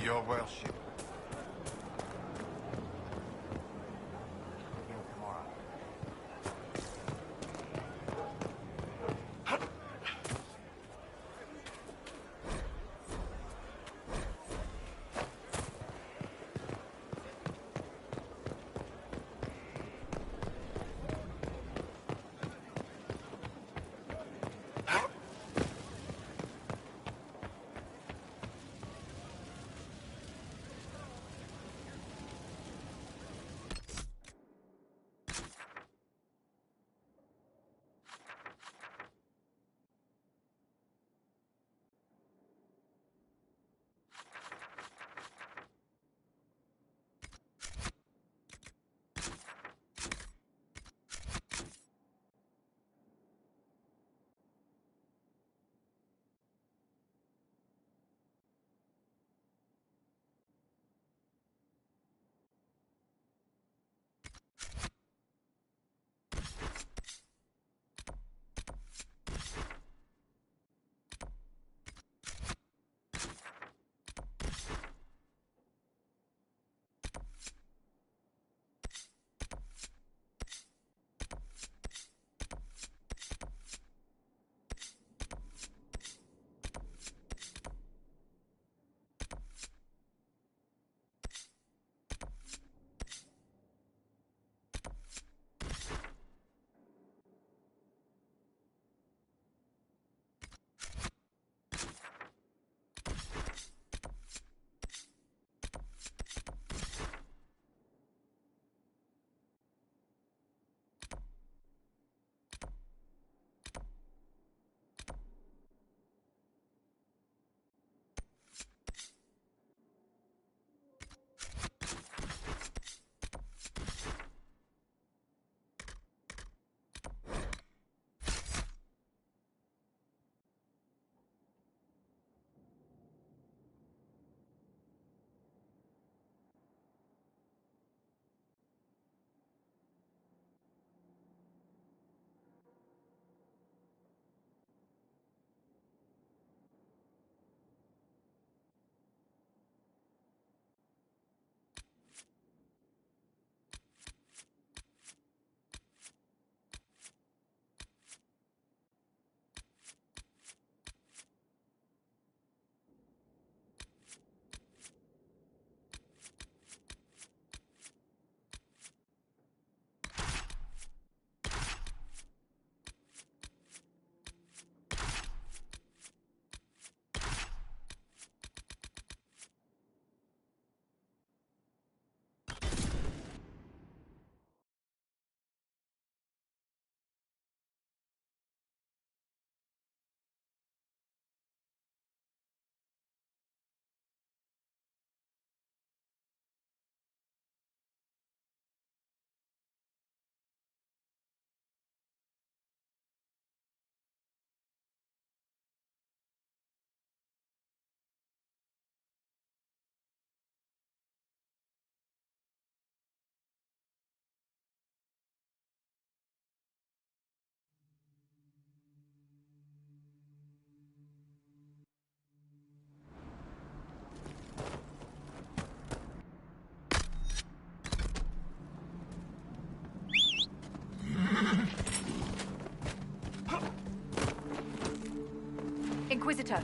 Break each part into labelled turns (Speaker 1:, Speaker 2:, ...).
Speaker 1: Your worship.
Speaker 2: Inquisitor.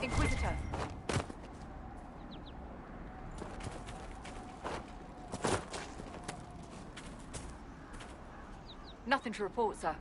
Speaker 2: Inquisitor. Nothing to report, sir.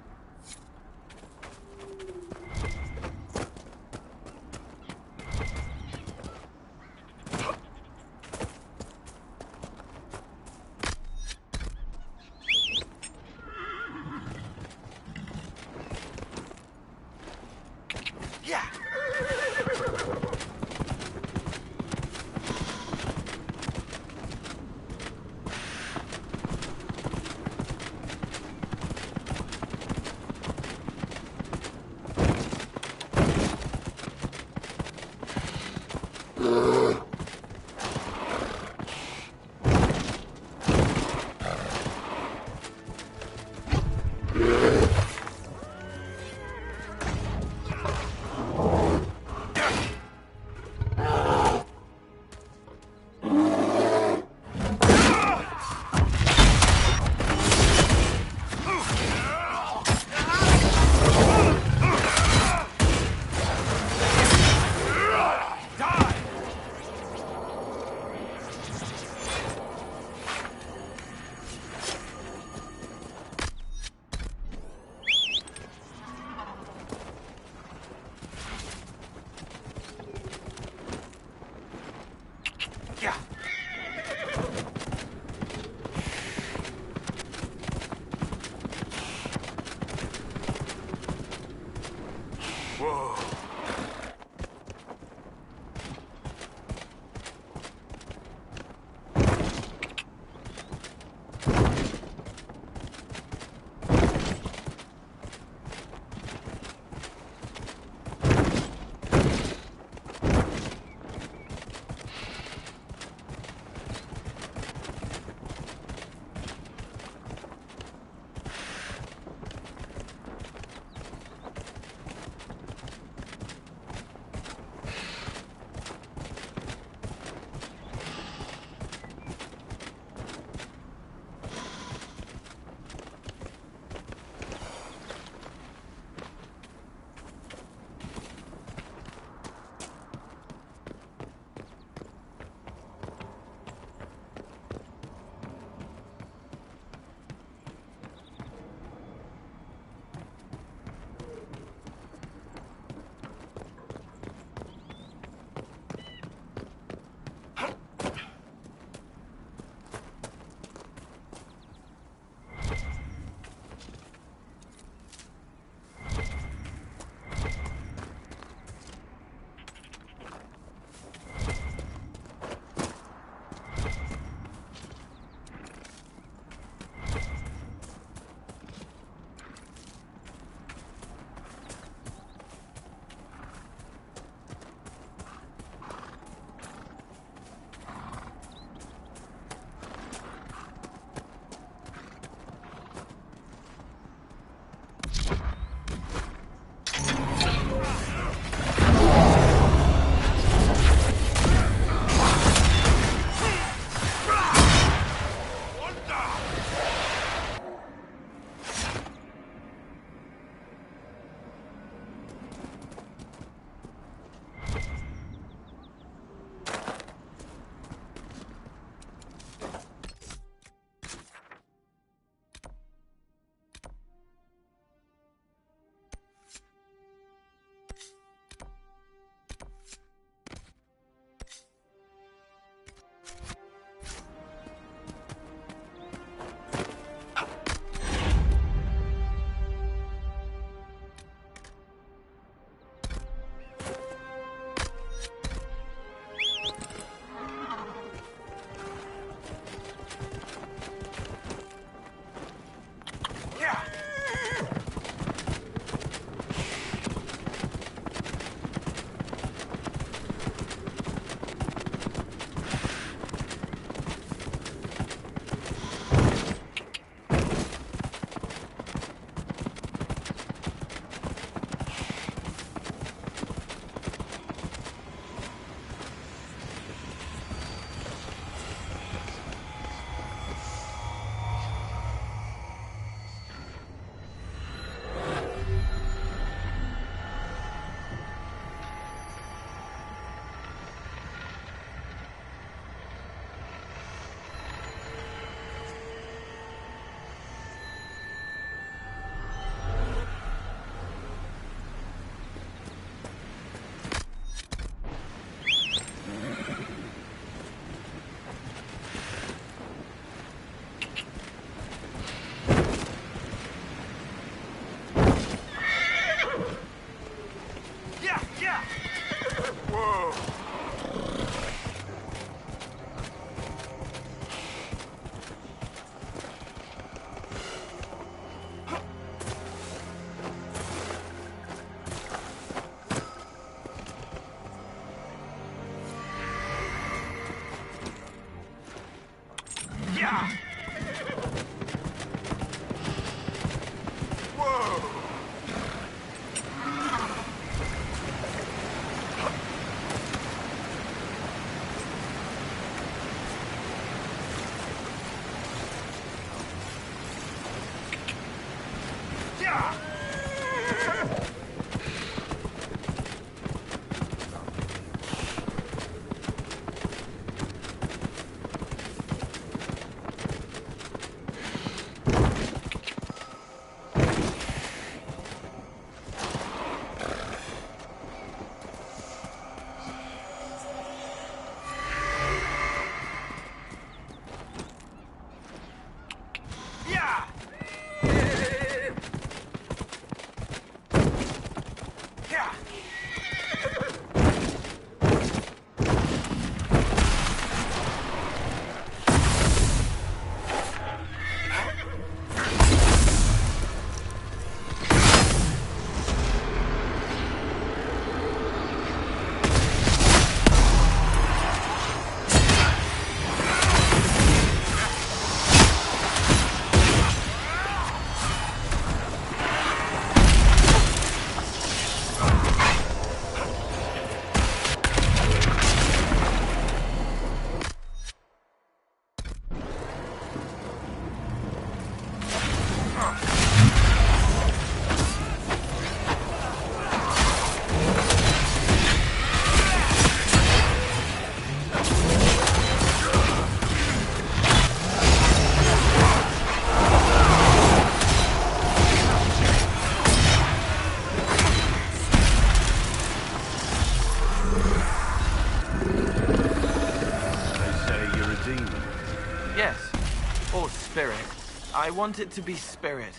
Speaker 1: I want it to be spirit.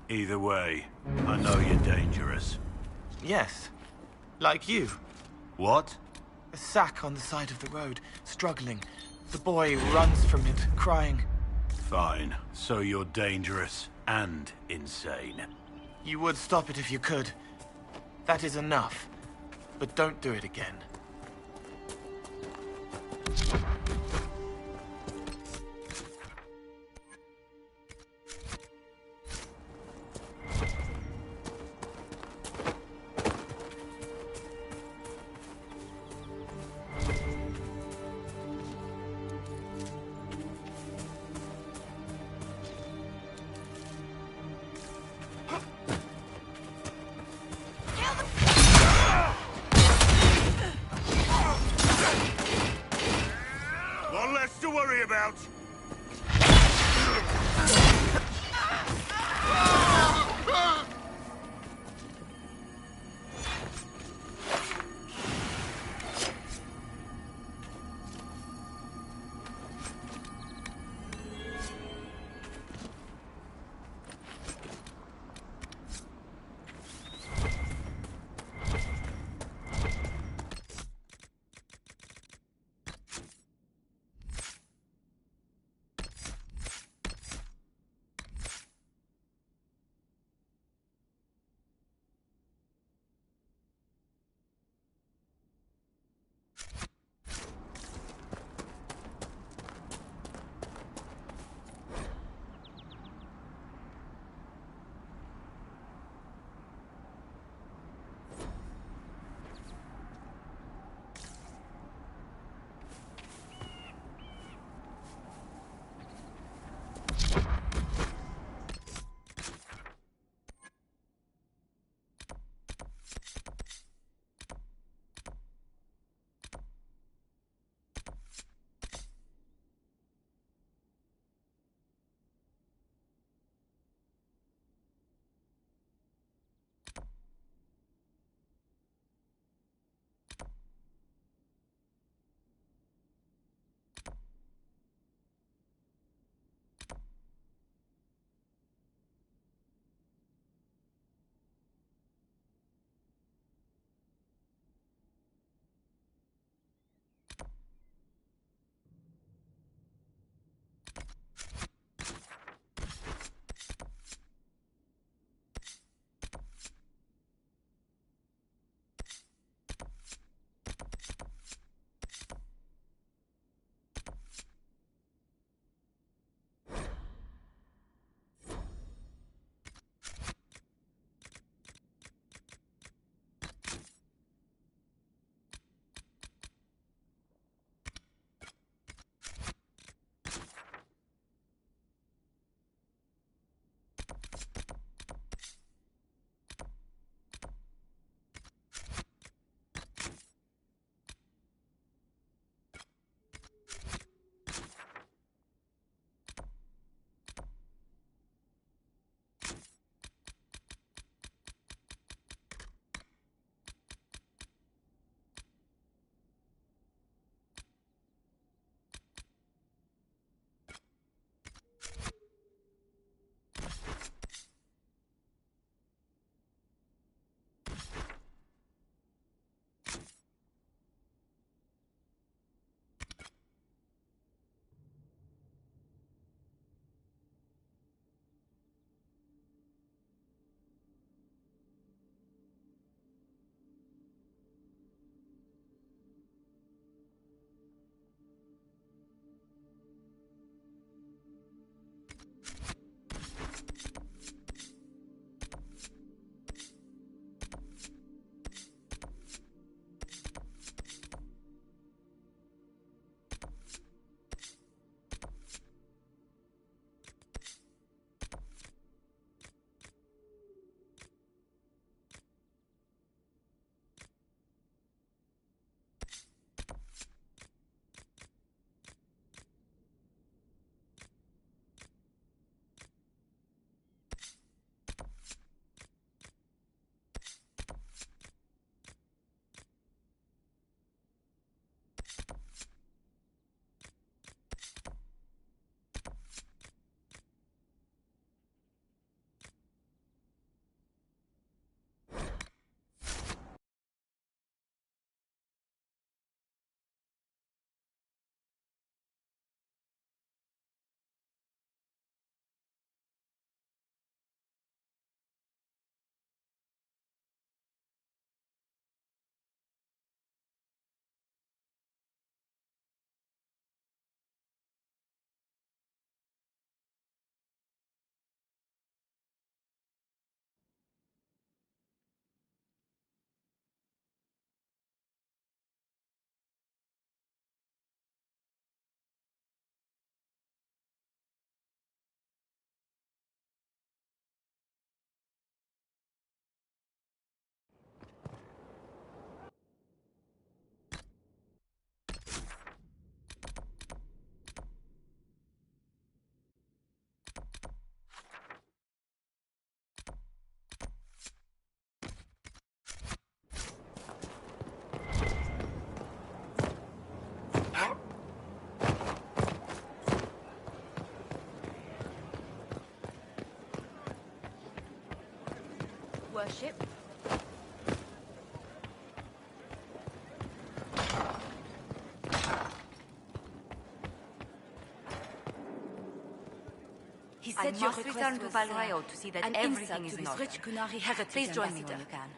Speaker 3: Either way, I know you're dangerous.
Speaker 1: Yes. Like you.
Speaker 3: What?
Speaker 1: A sack on the side of the road, struggling. The boy runs from it, crying.
Speaker 3: Fine. So you're dangerous and insane.
Speaker 1: You would stop it if you could. That is enough. But don't do it again.
Speaker 3: One less to worry about.
Speaker 2: worship.
Speaker 4: He
Speaker 2: I
Speaker 4: said your
Speaker 2: must
Speaker 4: request
Speaker 2: return to
Speaker 4: was,
Speaker 2: Valrail to see that
Speaker 4: an
Speaker 2: everything
Speaker 4: insult
Speaker 2: is
Speaker 4: to
Speaker 2: in
Speaker 4: this
Speaker 2: order.
Speaker 4: rich Qunari heretic
Speaker 2: Please join me
Speaker 4: ambassador.
Speaker 2: when you can.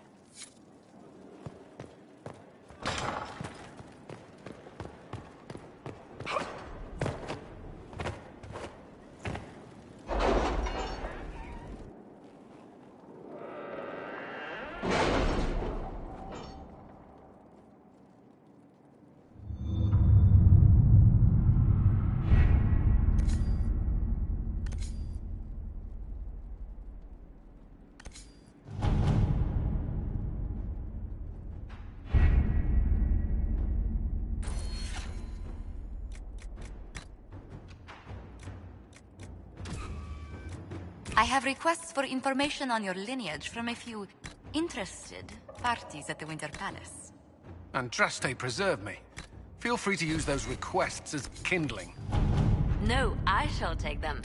Speaker 2: I have requests for information on your lineage from a few interested parties at the Winter Palace.
Speaker 5: Andraste preserve me. Feel free to use those requests as kindling.
Speaker 6: No, I shall take them.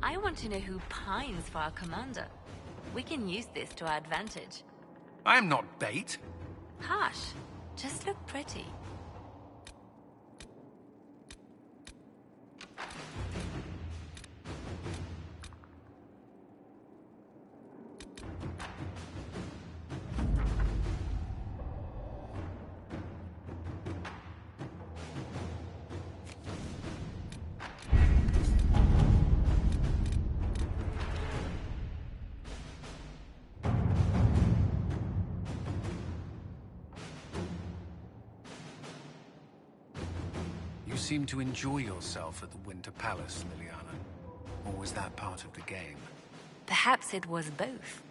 Speaker 6: I want to know who pines for our commander. We can use this to our advantage.
Speaker 5: I am not bait.
Speaker 6: Hush. Just look pretty.
Speaker 5: You seem to enjoy yourself at the Winter Palace, Liliana. Or was that part of the game?
Speaker 6: Perhaps it was both.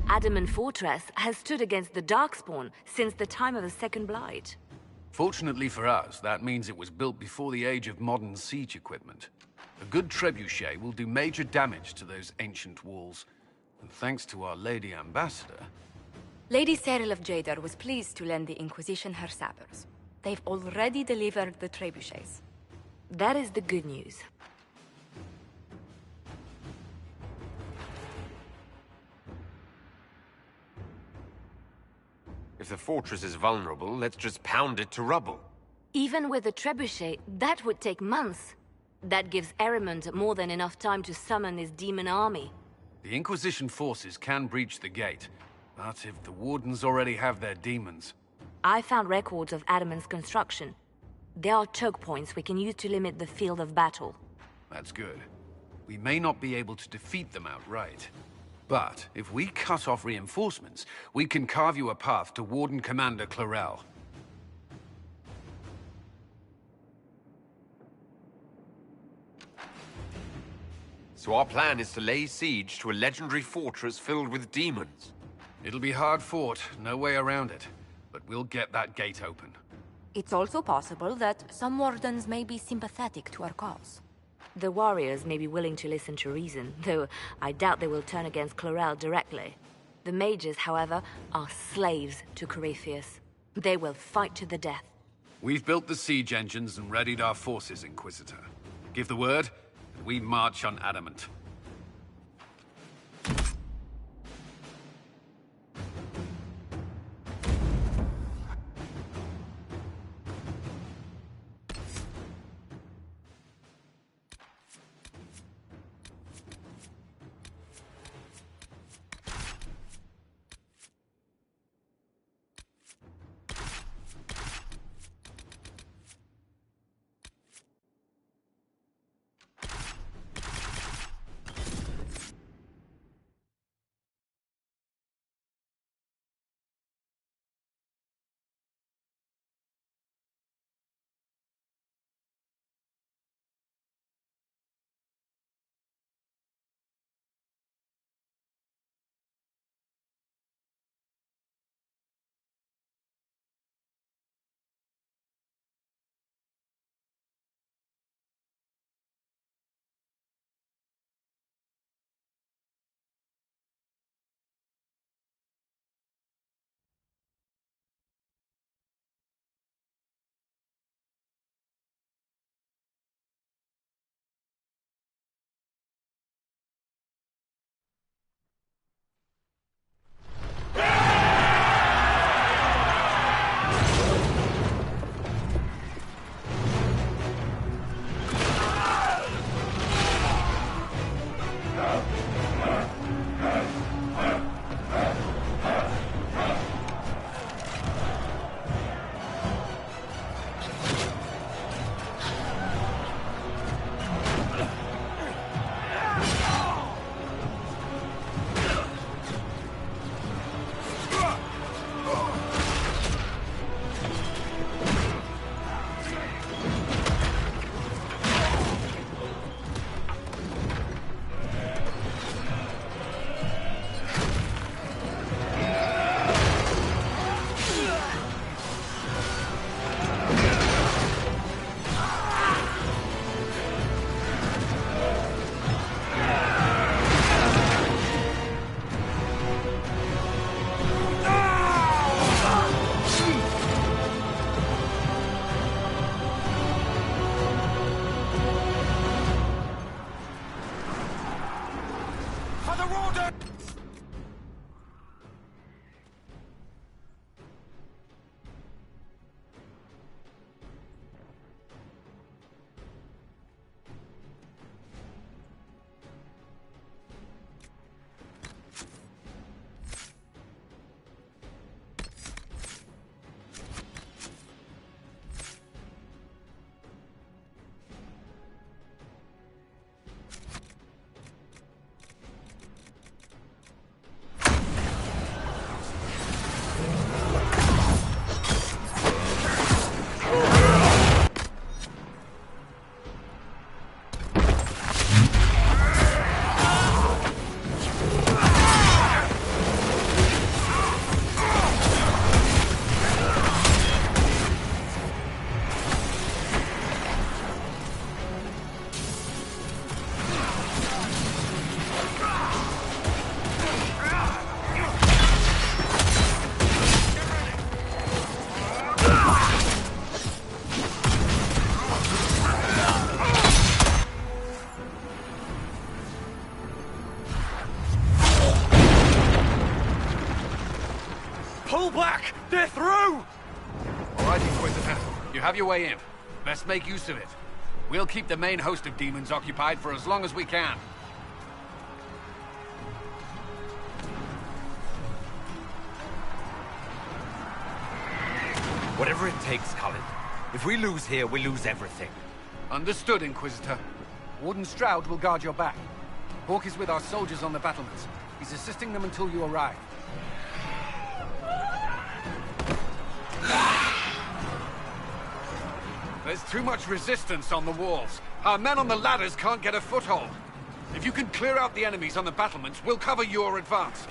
Speaker 6: Adamant Fortress has stood against the Darkspawn since the time of the Second Blight.
Speaker 5: Fortunately for us, that means it was built before the age of modern siege equipment. A good trebuchet will do major damage to those ancient walls. And thanks to our Lady Ambassador...
Speaker 2: Lady Cyril of Jadar was pleased to lend the Inquisition her sabers. They've already delivered the trebuchets.
Speaker 6: That is the good news.
Speaker 7: If the fortress is vulnerable, let's just pound it to rubble.
Speaker 6: Even with the trebuchet, that would take months. That gives Erimond more than enough time to summon his demon army.
Speaker 5: The Inquisition forces can breach the gate, but if the Wardens already have their demons...
Speaker 6: I found records of Adamant's construction. There are choke points we can use to limit the field of battle.
Speaker 5: That's good. We may not be able to defeat them outright. But if we cut off reinforcements, we can carve you a path to Warden Commander Clarel.
Speaker 7: So our plan is to lay siege to a legendary fortress filled with demons.
Speaker 5: It'll be hard fought, no way around it. But we'll get that gate open.
Speaker 2: It's also possible that some Wardens may be sympathetic to our cause.
Speaker 6: The warriors may be willing to listen to reason, though I doubt they will turn against Clarel directly. The mages, however, are slaves to Corypheus. They will fight to the death.
Speaker 5: We've built the siege engines and readied our forces, Inquisitor. Give the word, and we march on Adamant. Right, Inquisitor. You have your way in. Let's make use of it. We'll keep the main host of demons occupied for as long as we can.
Speaker 7: Whatever it takes, Cullen. If we lose here, we lose everything.
Speaker 5: Understood, Inquisitor. Warden Stroud will guard your back. Hawk is with our soldiers on the battlements. He's assisting them until you arrive. There's too much resistance on the walls. Our men on the ladders can't get a foothold. If you can clear out the enemies on the battlements, we'll cover your advance.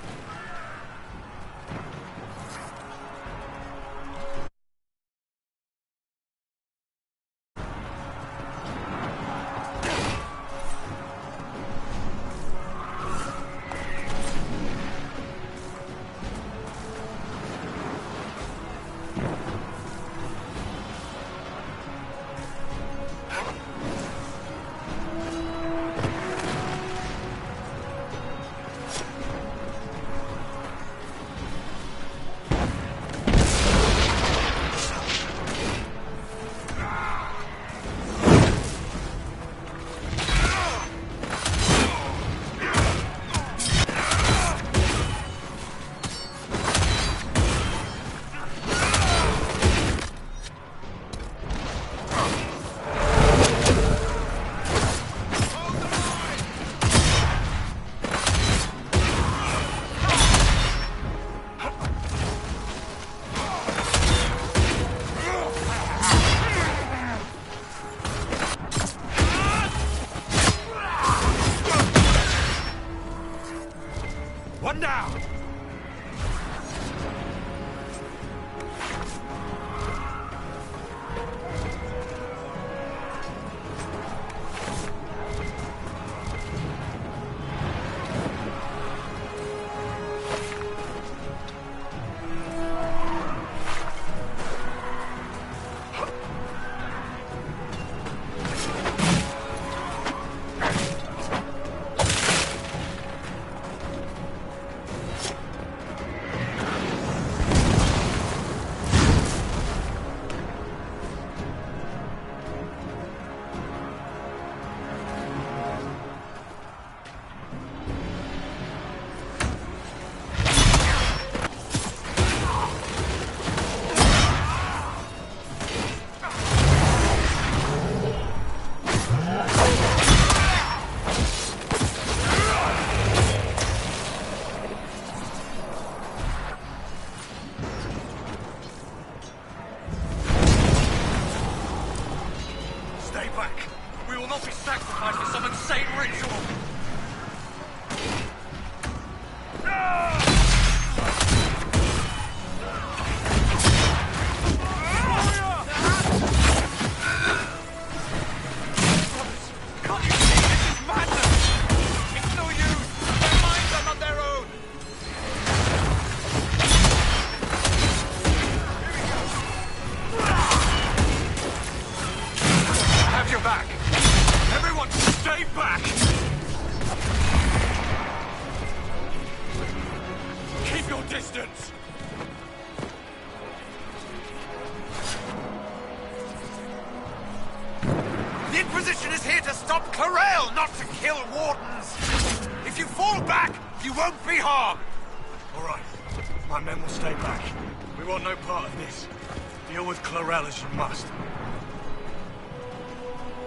Speaker 7: One down! The Inquisition is here to stop Corel, not to kill wardens! If you fall back, you won't be harmed!
Speaker 3: All right. My men will stay back. We want no part of this. Deal with Clarel as you must.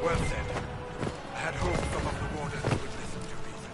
Speaker 3: Well said. I had hoped some of the wardens would listen to reason.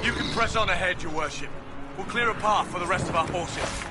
Speaker 3: You can press on ahead, your worship. We'll clear a path for the rest of our forces.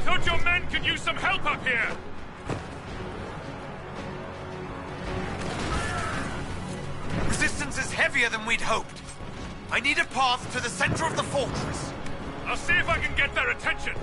Speaker 3: thought your men could use some help up here!
Speaker 7: Resistance is heavier than we'd hoped. I need a path to the center of the fortress.
Speaker 3: I'll see if I can get their attention.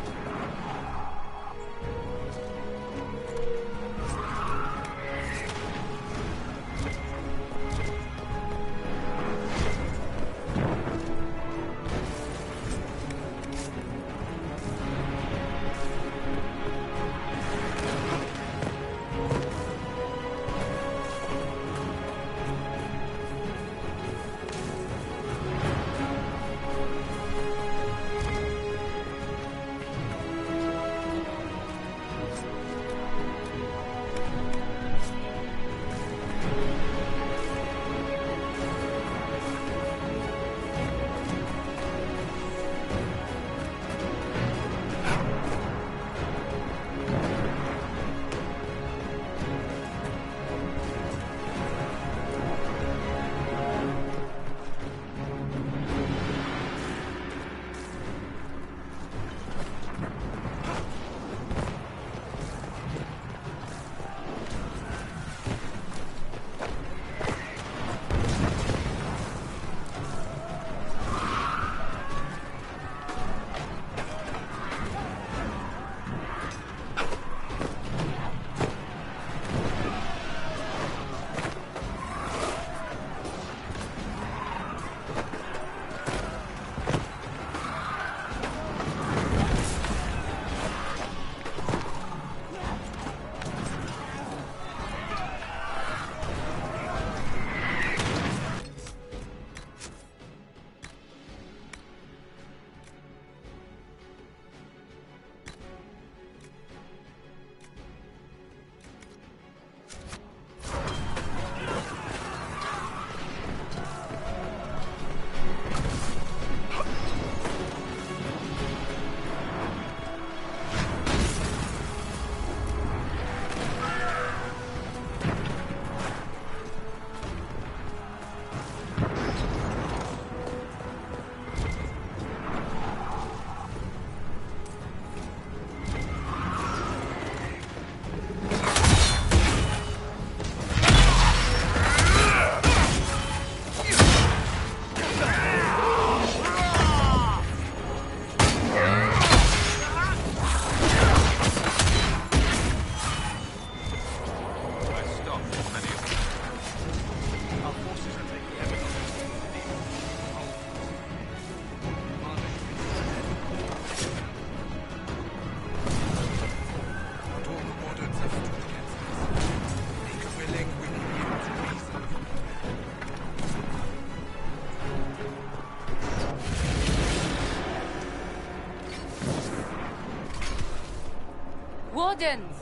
Speaker 4: Wardens!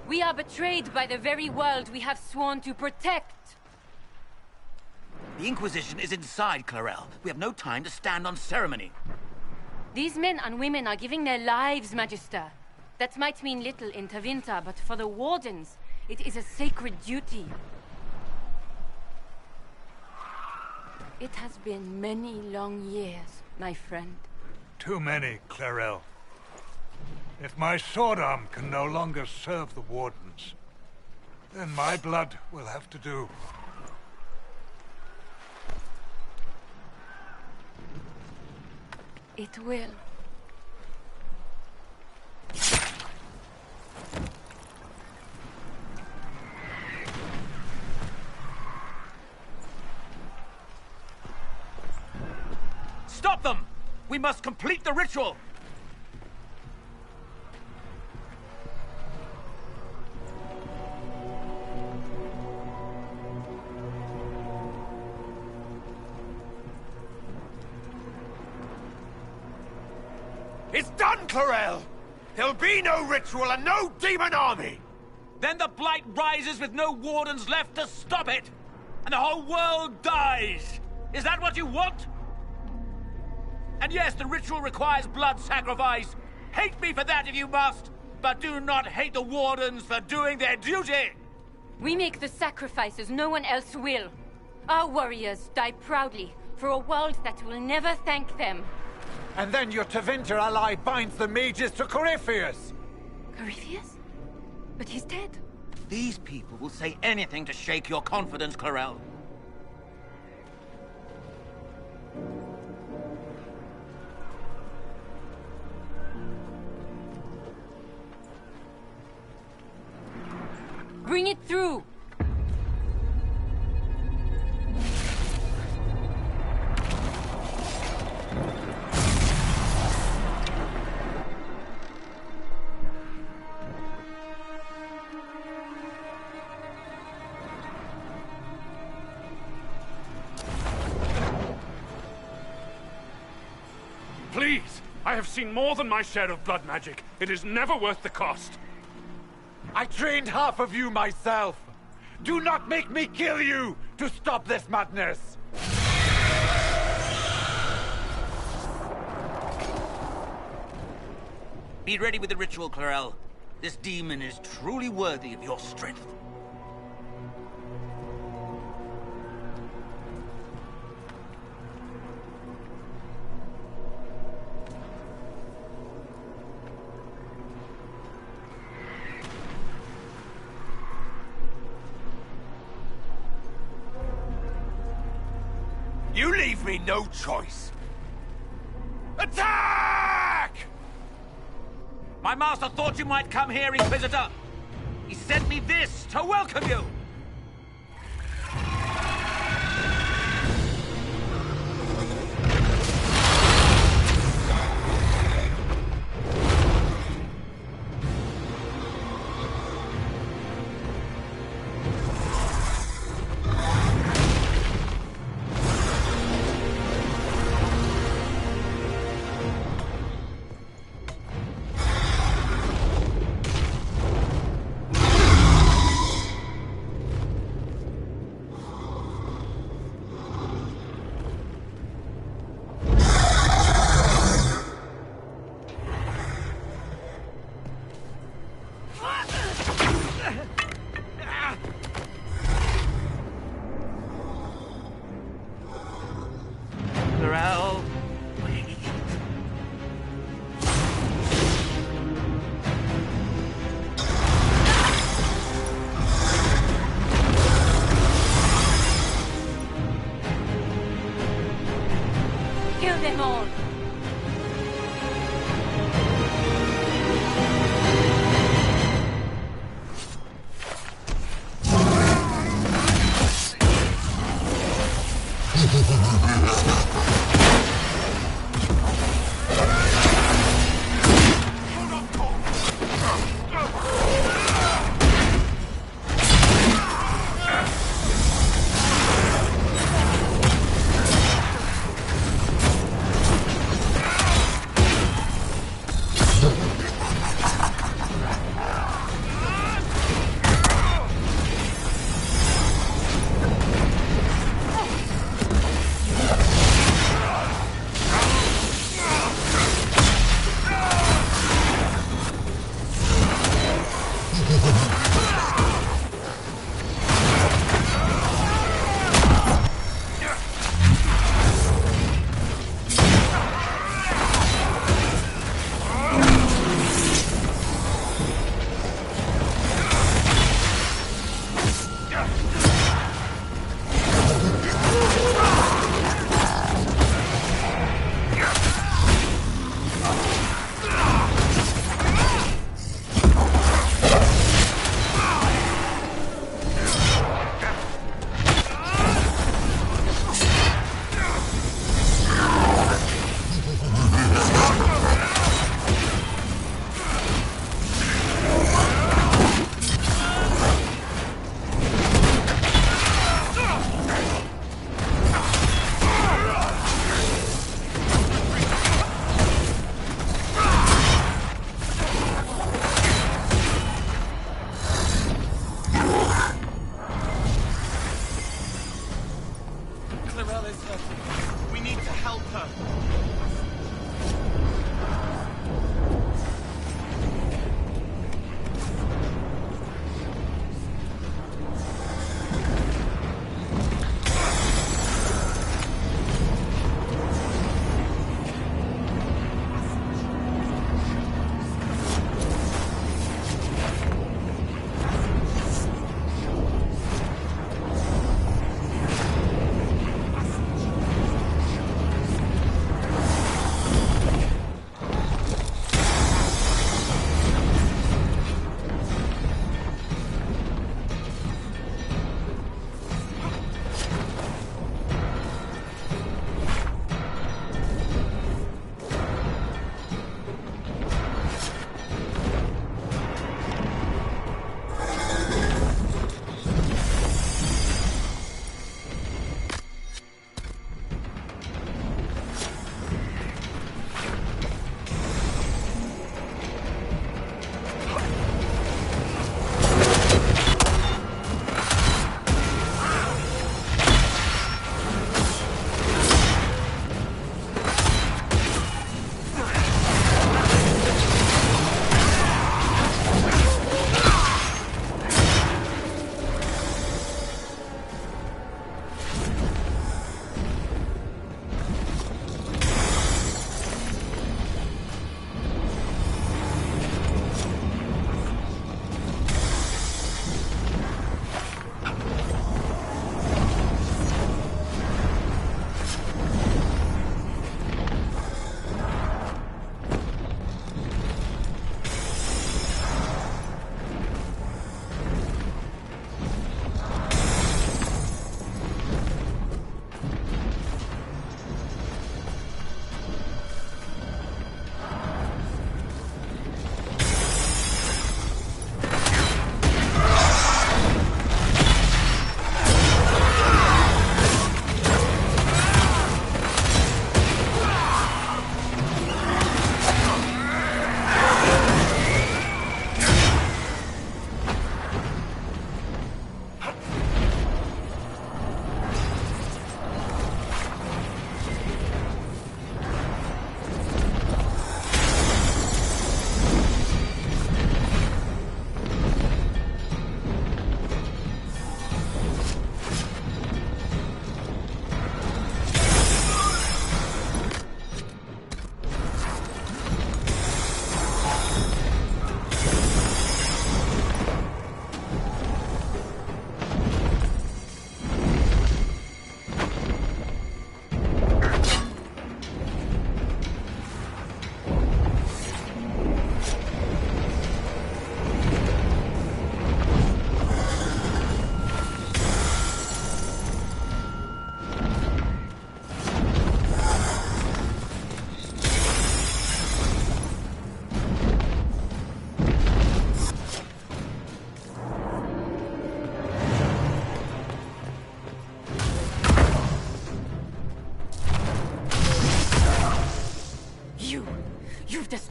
Speaker 4: We are betrayed by the very world we have sworn to protect!
Speaker 8: The Inquisition is inside, Clarel. We have no time to stand on ceremony.
Speaker 4: These men and women are giving their lives, Magister. That might mean little in Tevinter, but for the Wardens, it is a sacred duty. It has been many long years, my friend.
Speaker 3: Too many, Clarel. If my sword arm can no longer serve the Wardens, then my blood will have to do.
Speaker 4: It will.
Speaker 8: Stop them! We must complete the ritual!
Speaker 7: It's done, Clarel! There'll be no ritual and no demon army!
Speaker 8: Then the Blight rises with no Wardens left to stop it! And the whole world dies! Is that what you want? And yes, the ritual requires blood sacrifice. Hate me for that if you must, but do not hate the Wardens for doing their duty!
Speaker 4: We make the sacrifices no one else will. Our warriors die proudly for a world that will never thank them.
Speaker 9: And then your Tevinter ally binds the mages to Corypheus!
Speaker 4: Corypheus? But he's dead.
Speaker 8: These people will say anything to shake your confidence, Clarel.
Speaker 4: Bring it through!
Speaker 9: Please! I have seen more than my share of blood magic. It is never worth the cost.
Speaker 7: I trained half of you myself. Do not make me kill you to stop this madness.
Speaker 8: Be ready with the ritual, Clarel. This demon is truly worthy of your strength.
Speaker 7: You leave me no choice. Attack!
Speaker 8: My master thought you might come here, Inquisitor. He sent me this to welcome you.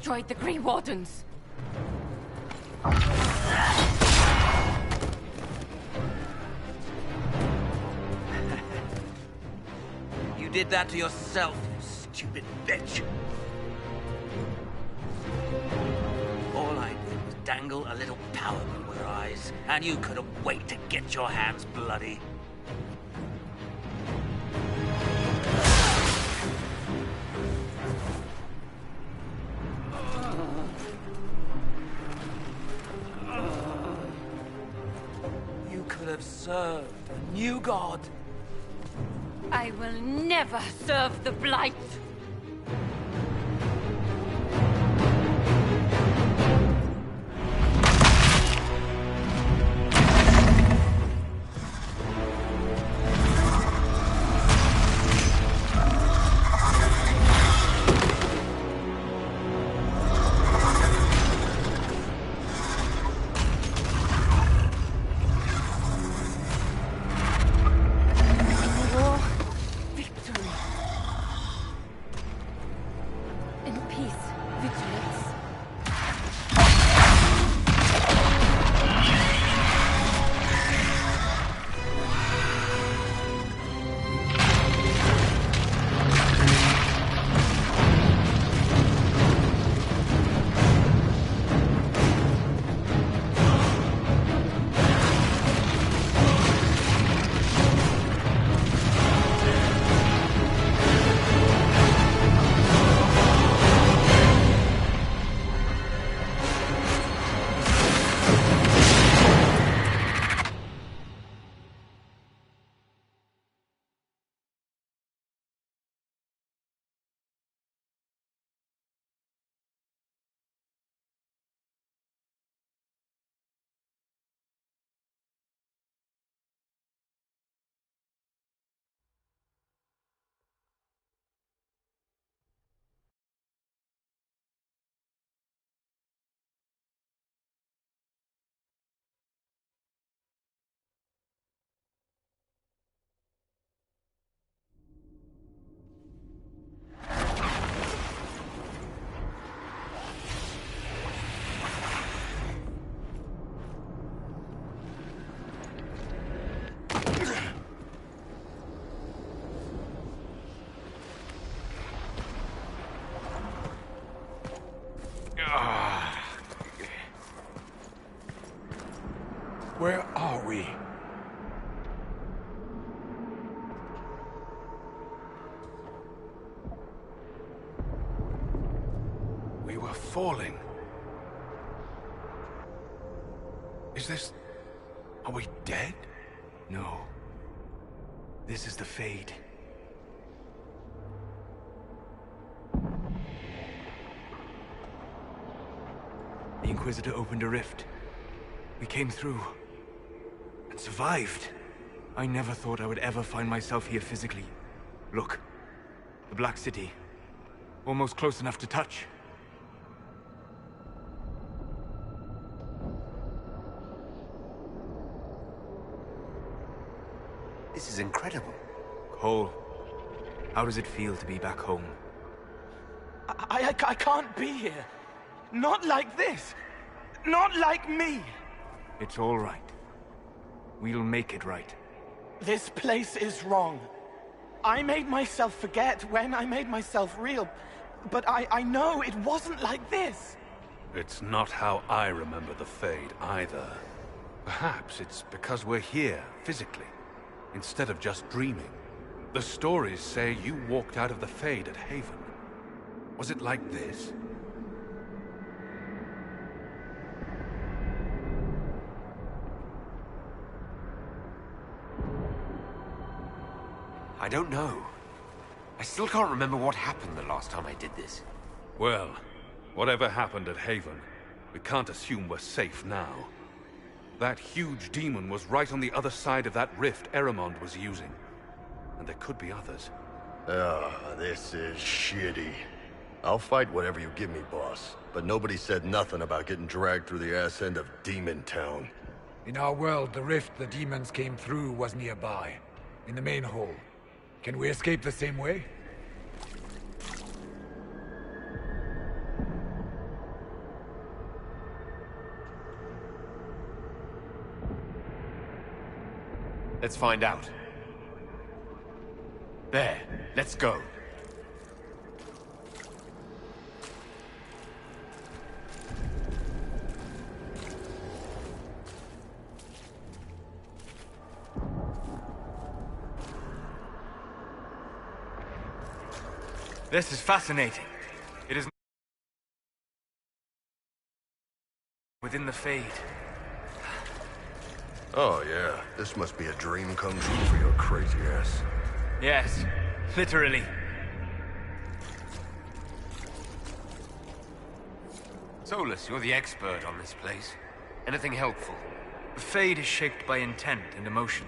Speaker 4: destroyed the Grey Wardens.
Speaker 8: You did that to yourself, you stupid bitch. All I did was dangle a little power before your eyes, and you couldn't wait to get your hands bloody. You could have served a new god.
Speaker 4: I will never serve the Blight!
Speaker 10: Where are we?
Speaker 5: We were falling. Is this... Are we dead?
Speaker 10: No. This is the Fade. The Inquisitor opened a rift. We came through. And survived. I never thought I would ever find myself here physically. Look. The Black City. Almost close enough to touch.
Speaker 11: This is incredible.
Speaker 10: Cole, how does it feel to be back home?
Speaker 1: I can't be here. Not like this. Not like me.
Speaker 10: It's all right. We'll make it right.
Speaker 1: This place is wrong. I made myself forget when I made myself real. But I know it wasn't like this.
Speaker 5: It's not how I remember the Fade, either. Perhaps it's because we're here, physically, instead of just dreaming. The stories say you walked out of the Fade at Haven. Was it like this?
Speaker 11: I don't know. I still can't remember what happened the last time I did this.
Speaker 5: Well, whatever happened at Haven, we can't assume we're safe now. That huge demon was right on the other side of that rift Eramond was using. And there could be others.
Speaker 12: This is shitty. I'll fight whatever you give me, boss. But nobody said nothing about getting dragged through the ass end of Demon Town.
Speaker 13: In our world, the rift the demons came through was nearby. In the main hall. Can we escape the same way?
Speaker 11: Let's find out. There, let's go.
Speaker 10: This is fascinating. It is within the Fade.
Speaker 12: Oh yeah, this must be a dream come true for your crazy ass.
Speaker 10: Yes, literally.
Speaker 11: Solus, you're the expert on this place. Anything helpful?
Speaker 10: The Fade is shaped by intent and emotion.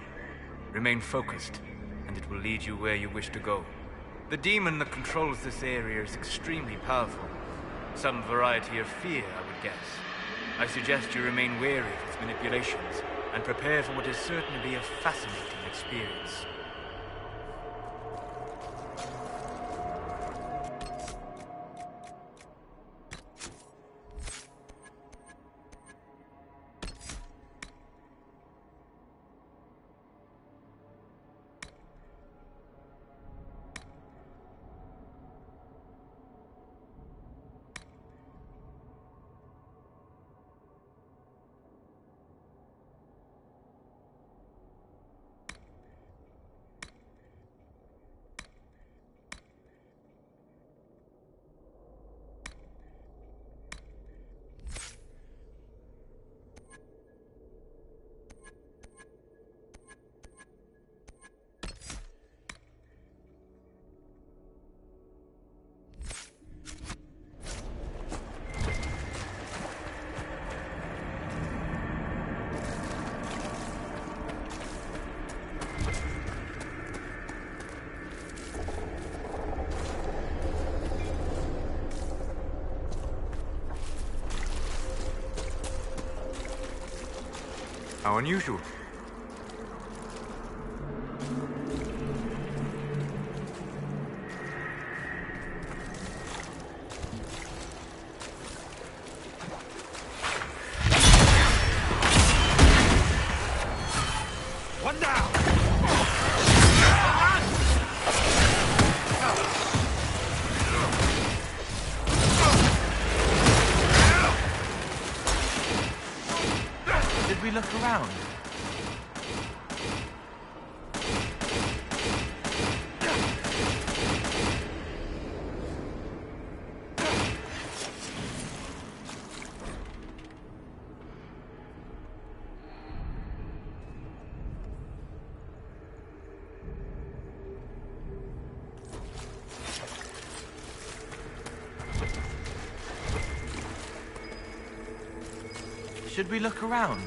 Speaker 10: Remain focused, and it will lead you where you wish to go. The demon that controls this area is extremely powerful. Some variety of fear, I would guess. I suggest you remain wary of its manipulations, and prepare for what is certain to be a fascinating experience. How unusual.
Speaker 7: One down!
Speaker 1: Did we look around? Should we look around?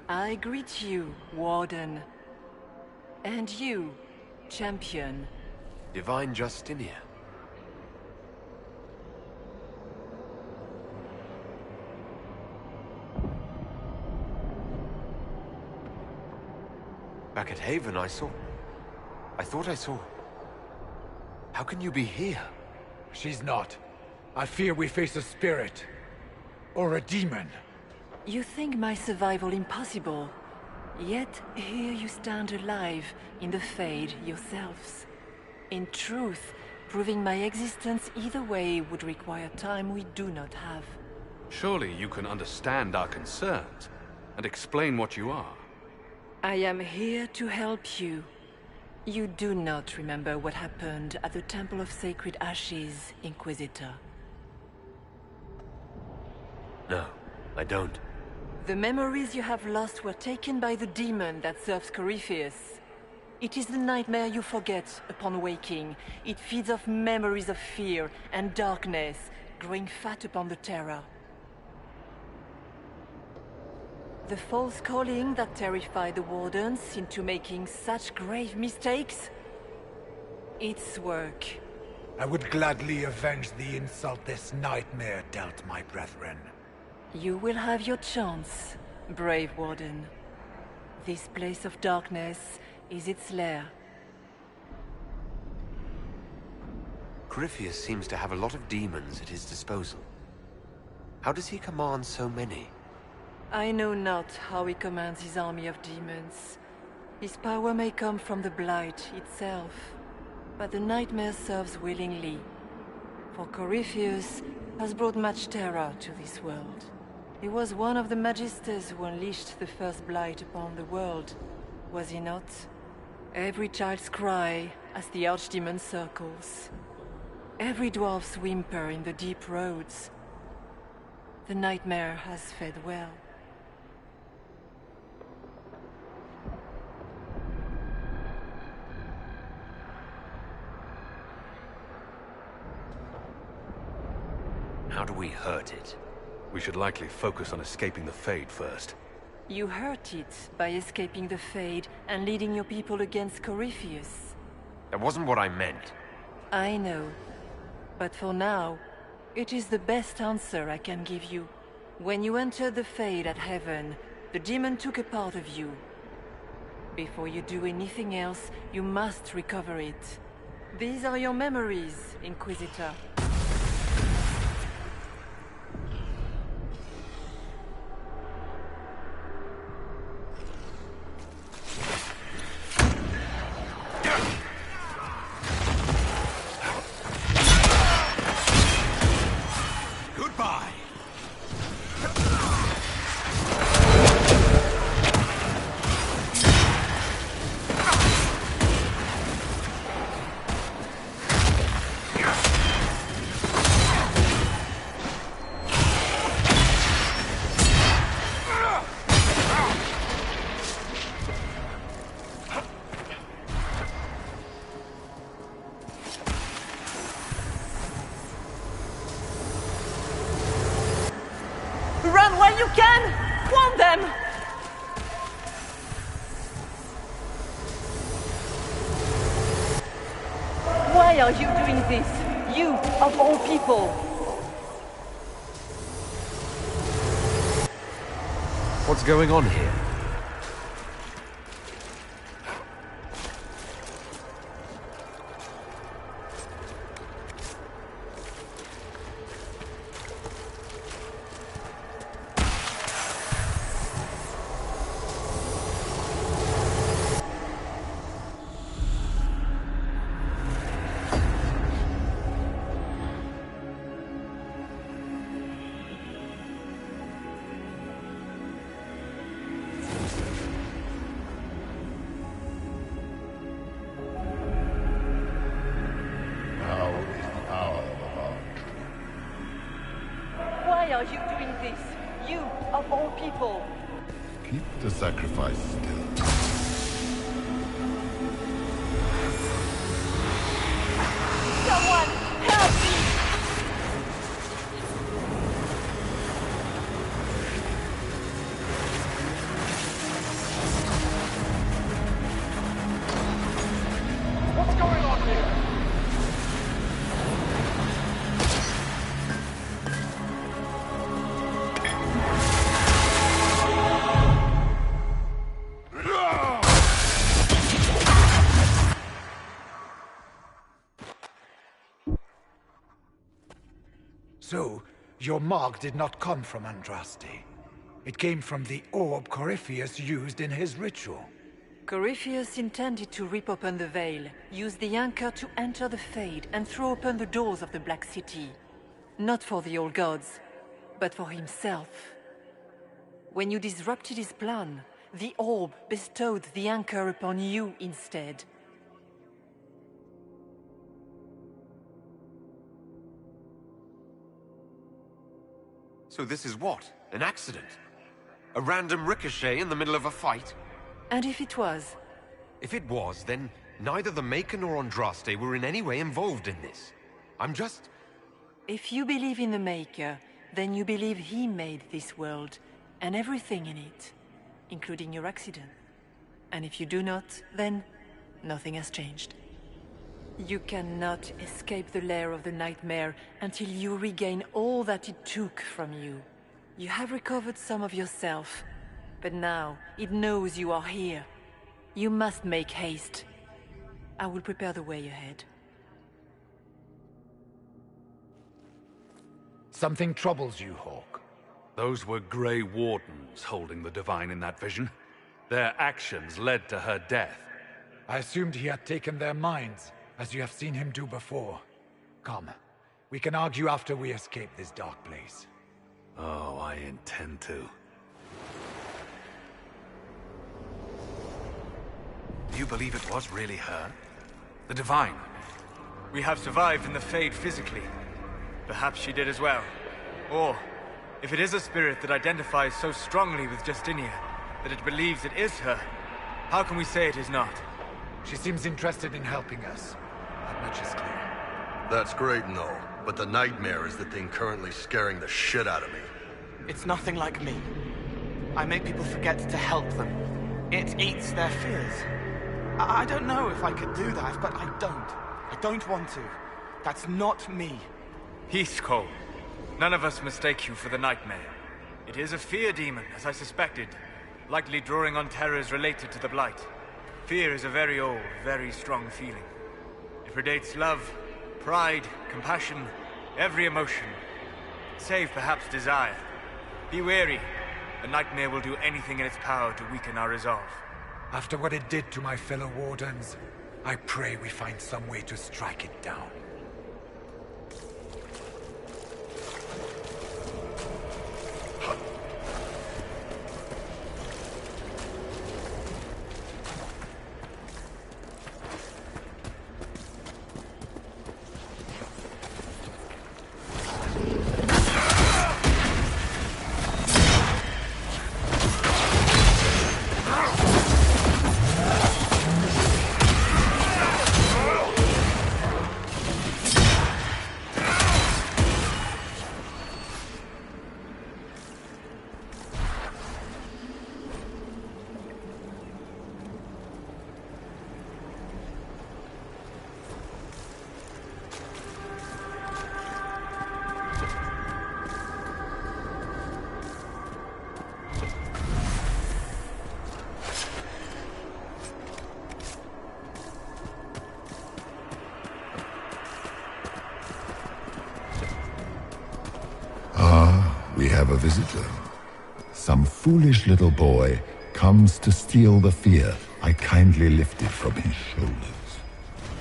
Speaker 14: I greet you, Warden. And you, Champion.
Speaker 11: Divine Justinia. Back at Haven, I thought I saw... How can you be here?
Speaker 13: She's not. I fear we face a spirit. Or a demon.
Speaker 14: You think my survival impossible. Yet here you stand alive in the Fade yourselves. In truth, proving my existence either way would require time we do not have.
Speaker 5: Surely you can understand our concerns and explain what you are.
Speaker 14: I am here to help you. You do not remember what happened at the Temple of Sacred Ashes, Inquisitor.
Speaker 11: No, I don't.
Speaker 14: The memories you have lost were taken by the demon that serves Corypheus. It is the nightmare you forget upon waking. It feeds off memories of fear and darkness, growing fat upon the terror. The false calling that terrified the Wardens into making such grave mistakes? Its work.
Speaker 13: I would gladly avenge the insult this nightmare dealt my brethren.
Speaker 14: You will have your chance, brave Warden. This place of darkness is its lair.
Speaker 11: Corypheus seems to have a lot of demons at his disposal. How does he command so many?
Speaker 14: I know not how he commands his army of demons. His power may come from the Blight itself, but the nightmare serves willingly. For Corypheus has brought much terror to this world. He was one of the Magisters who unleashed the first Blight upon the world, was he not? Every child's cry as the Archdemon circles. Every dwarf's whimper in the deep roads. The nightmare has fed well.
Speaker 11: How do we hurt it?
Speaker 5: We should likely focus on escaping the Fade first.
Speaker 14: You hurt it by escaping the Fade and leading your people against Corypheus.
Speaker 11: That wasn't what I meant.
Speaker 14: I know. But for now, it is the best answer I can give you. When you entered the Fade at Heaven, the demon took a part of you. Before you do anything else, you must recover it. These are your memories, Inquisitor. Run while you can! Warn them! Why are you doing this? You, of all people!
Speaker 11: What's going on here?
Speaker 14: Why are you doing this? You, of all people!
Speaker 12: Keep the sacrifice still.
Speaker 14: Someone, help me!
Speaker 13: Your mark did not come from Andraste. It came from the orb Corypheus used in his ritual.
Speaker 14: Corypheus intended to rip open the veil, use the anchor to enter the Fade, and throw open the doors of the Black City. Not for the old gods, but for himself. When you disrupted his plan, the orb bestowed the anchor upon you instead.
Speaker 11: So this is what? An accident? A random ricochet in the middle of a fight?
Speaker 14: And if it was?
Speaker 11: If it was, then neither the Maker nor Andraste were in any way involved in this. I'm just...
Speaker 14: If you believe in the Maker, then you believe he made this world, and everything in it, including your accident. And if you do not, then nothing has changed. You cannot escape the lair of the nightmare until you regain all that it took from you. You have recovered some of yourself, but now it knows you are here. You must make haste. I will prepare the way ahead.
Speaker 13: Something troubles you, Hawk.
Speaker 9: Those were Grey Wardens holding the Divine in that vision. Their actions led to her death.
Speaker 13: I assumed he had taken their minds, as you have seen him do before. Come, we can argue after we escape this dark place.
Speaker 9: Oh, I intend to. You believe it was really her? The Divine?
Speaker 10: We have survived in the Fade physically. Perhaps she did as well. Or, if it is a spirit that identifies so strongly with Justinia, that it believes it is her, how can we say it is not?
Speaker 13: She seems interested in helping us. That much is clear.
Speaker 12: That's great and all, but the nightmare is the thing currently scaring the shit out of me.
Speaker 1: It's nothing like me. I make people forget to help them. It eats their fears. I don't know if I could do that, but I don't. I don't want to. That's not me.
Speaker 10: Peace, Cole. None of us mistake you for the nightmare. It is a fear demon, as I suspected, likely drawing on terrors related to the Blight. Fear is a very old, very strong feeling. It predates love, pride, compassion, every emotion, save perhaps desire. Be wary. The nightmare will do anything in its power to weaken our resolve.
Speaker 13: After what it did to my fellow Wardens, I pray we find some way to strike it down.
Speaker 15: We have a visitor. Some foolish little boy comes to steal the fear I kindly lifted from his shoulders.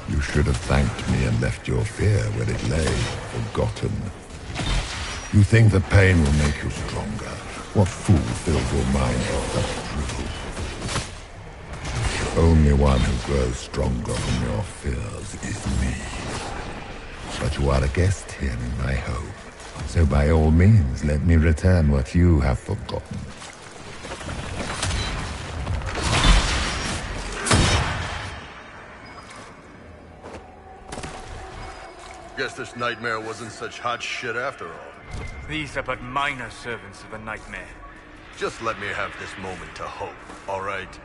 Speaker 15: You should have thanked me and left your fear where it lay, forgotten. You think the pain will make you stronger? What fool fills your mind with such drivel? The only one who grows stronger from your fears is me. But you are a guest here in my home. So by all means, let me return what you have forgotten.
Speaker 12: Guess this nightmare wasn't such hot shit after all.
Speaker 10: These are but minor servants of the nightmare.
Speaker 12: Just let me have this moment to hope, all right?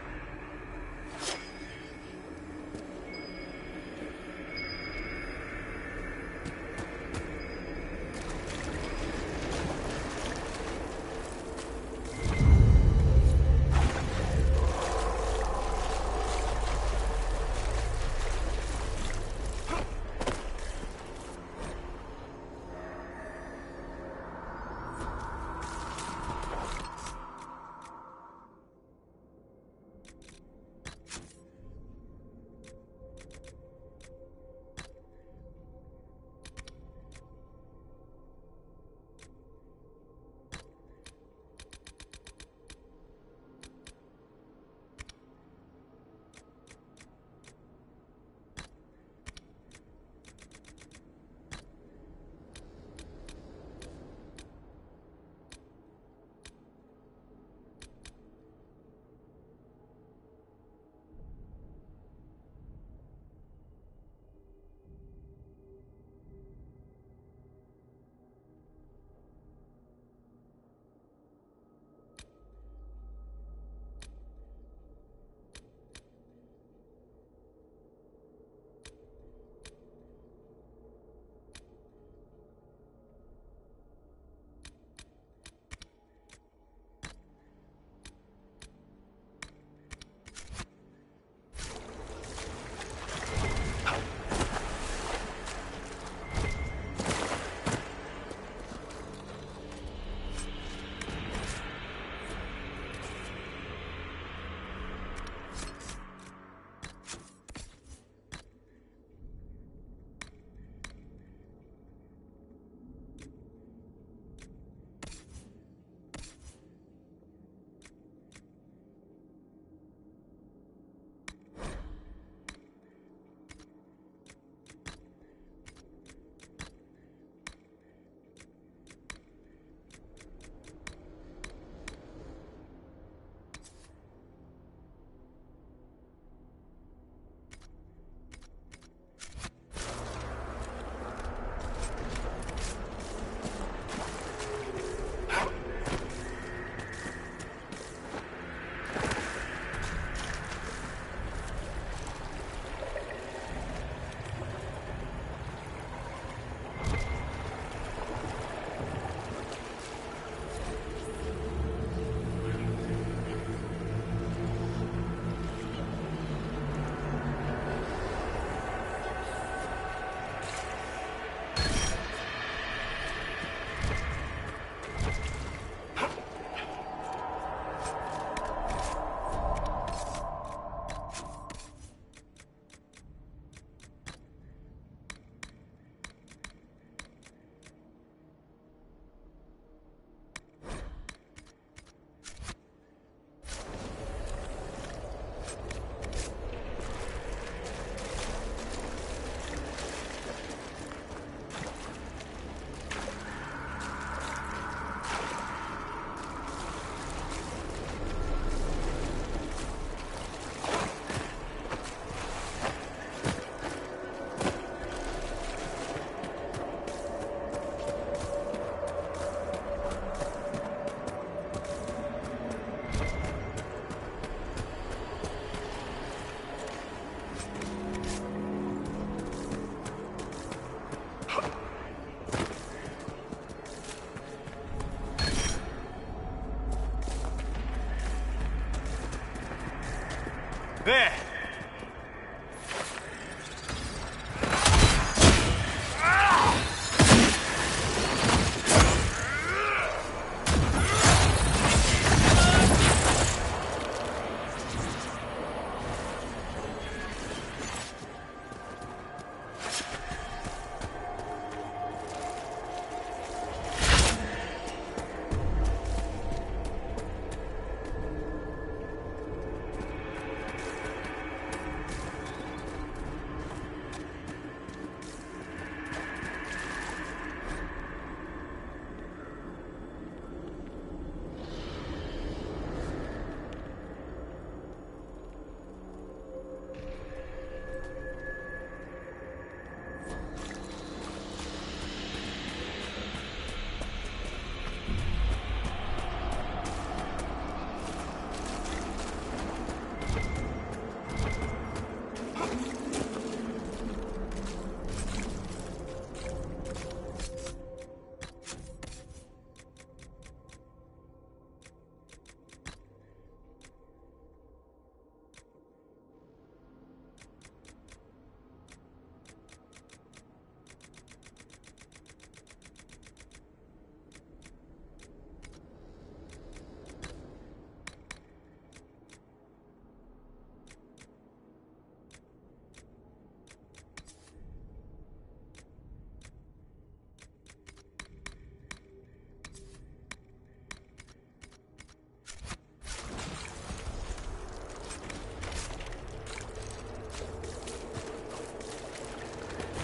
Speaker 10: There!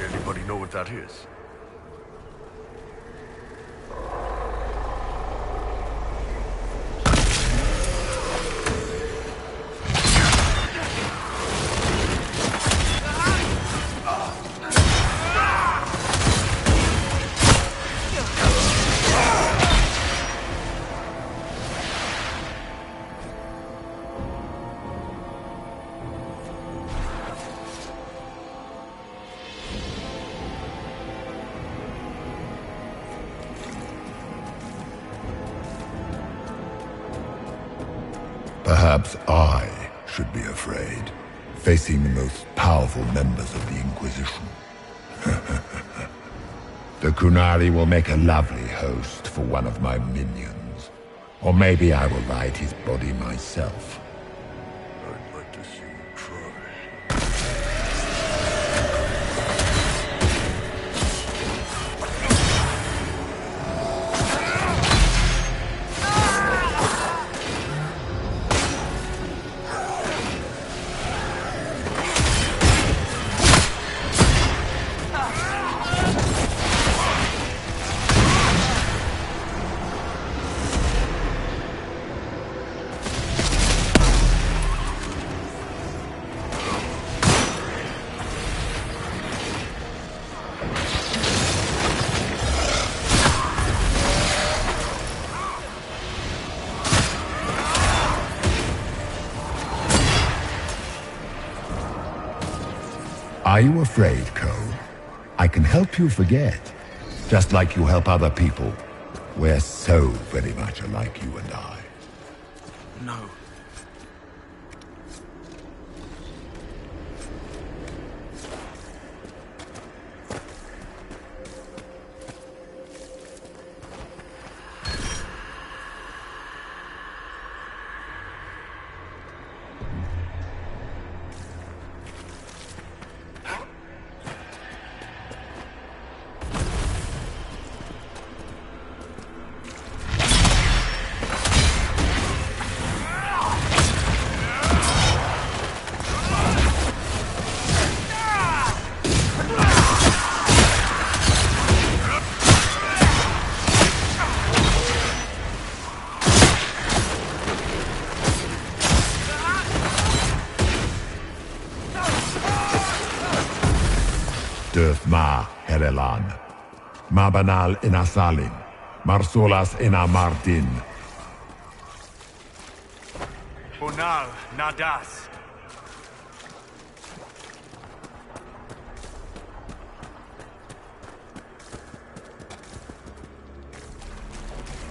Speaker 12: Anybody know what that is?
Speaker 15: Perhaps I should be afraid, facing the most powerful members of the Inquisition. The Kunari will make a lovely host for one of my minions. Or maybe I will ride his body myself.
Speaker 12: I'd like to see you try.
Speaker 15: Are you afraid, Cole? I can help you forget, just like you help other people. We're so very much alike, you and I.
Speaker 1: No.
Speaker 15: Döth ma Herelan, Mabanal inasalin, Marsolas ina Martin.
Speaker 10: Bonal Nadas.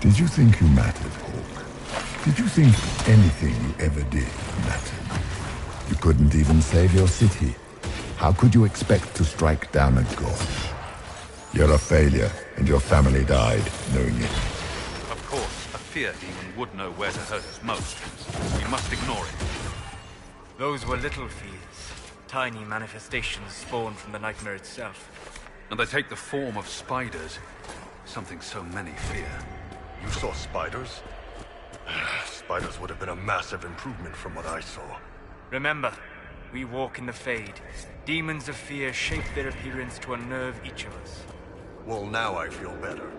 Speaker 15: Did you think you mattered, Hawk? Did you think anything you ever did mattered? You couldn't even save your city. How could you expect to strike down a god? You're a failure, and your family died knowing it.
Speaker 9: Of course, a fear demon would know where to hurt us most. We must ignore it.
Speaker 10: Those were little fears. Tiny manifestations spawned from the nightmare itself.
Speaker 9: And they take the form of spiders. Something so many fear.
Speaker 12: You saw spiders? Spiders would have been a massive improvement from what I saw.
Speaker 10: Remember, we walk in the Fade. Demons of fear shape their appearance to unnerve each of us.
Speaker 12: Well, now I feel better.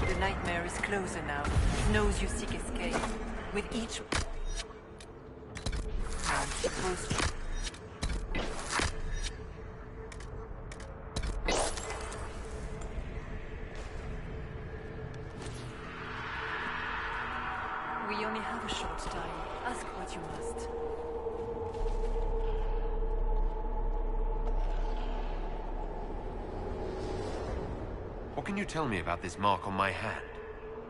Speaker 14: The nightmare is closer now. It knows you seek escape. With each... I'm supposed to... We only have a short time. Ask what you must.
Speaker 11: What can you tell me about this mark on my hand?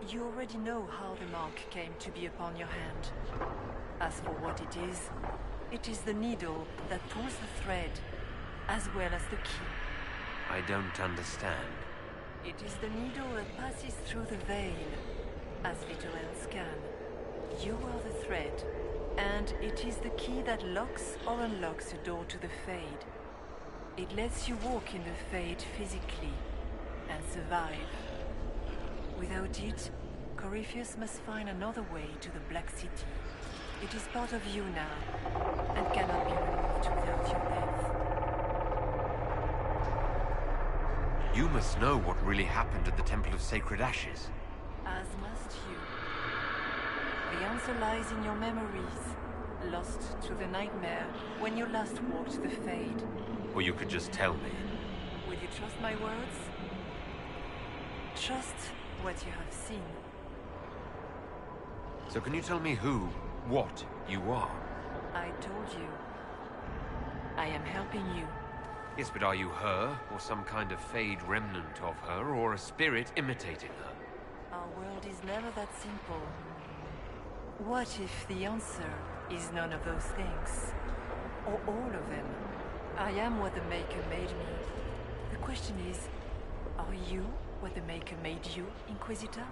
Speaker 14: You already know how the mark came to be upon your hand. As for what it is the needle that pulls the thread, as well as the key.
Speaker 11: I don't understand.
Speaker 14: It is the needle that passes through the veil, as little else can. You are the thread, and it is the key that locks or unlocks a door to the Fade. It lets you walk in the Fade physically, and survive. Without it, Corypheus must find another way to the Black City. It is part of you now, and cannot be removed without your death.
Speaker 11: You must know what really happened at the Temple of Sacred Ashes.
Speaker 14: As must you. The answer lies in your memories, lost to the nightmare when you last walked the Fade.
Speaker 11: Or you could just tell me.
Speaker 14: Will you trust my words? Trust what you have seen.
Speaker 11: So can you tell me who, what you are?
Speaker 14: I told you. I am helping you.
Speaker 11: Yes, but are you her, or some kind of Fade remnant of her, or a spirit imitating her?
Speaker 14: Our world is never that simple. What if the answer is none of those things? Or all of them? I am what the Maker made me. The question is, are you what the Maker made you, Inquisitor?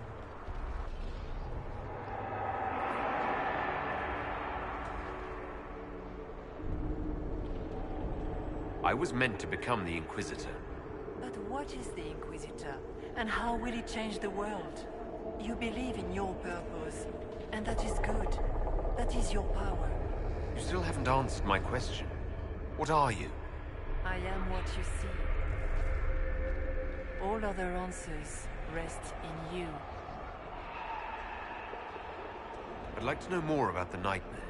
Speaker 11: I was meant to become the Inquisitor.
Speaker 14: But what is the Inquisitor? And how will it change the world? You believe in your purpose, and that is good. That is your power.
Speaker 11: You still haven't answered my question. What are you?
Speaker 14: I am what you see. All other answers rest in you.
Speaker 11: I'd like to know more about the nightmare.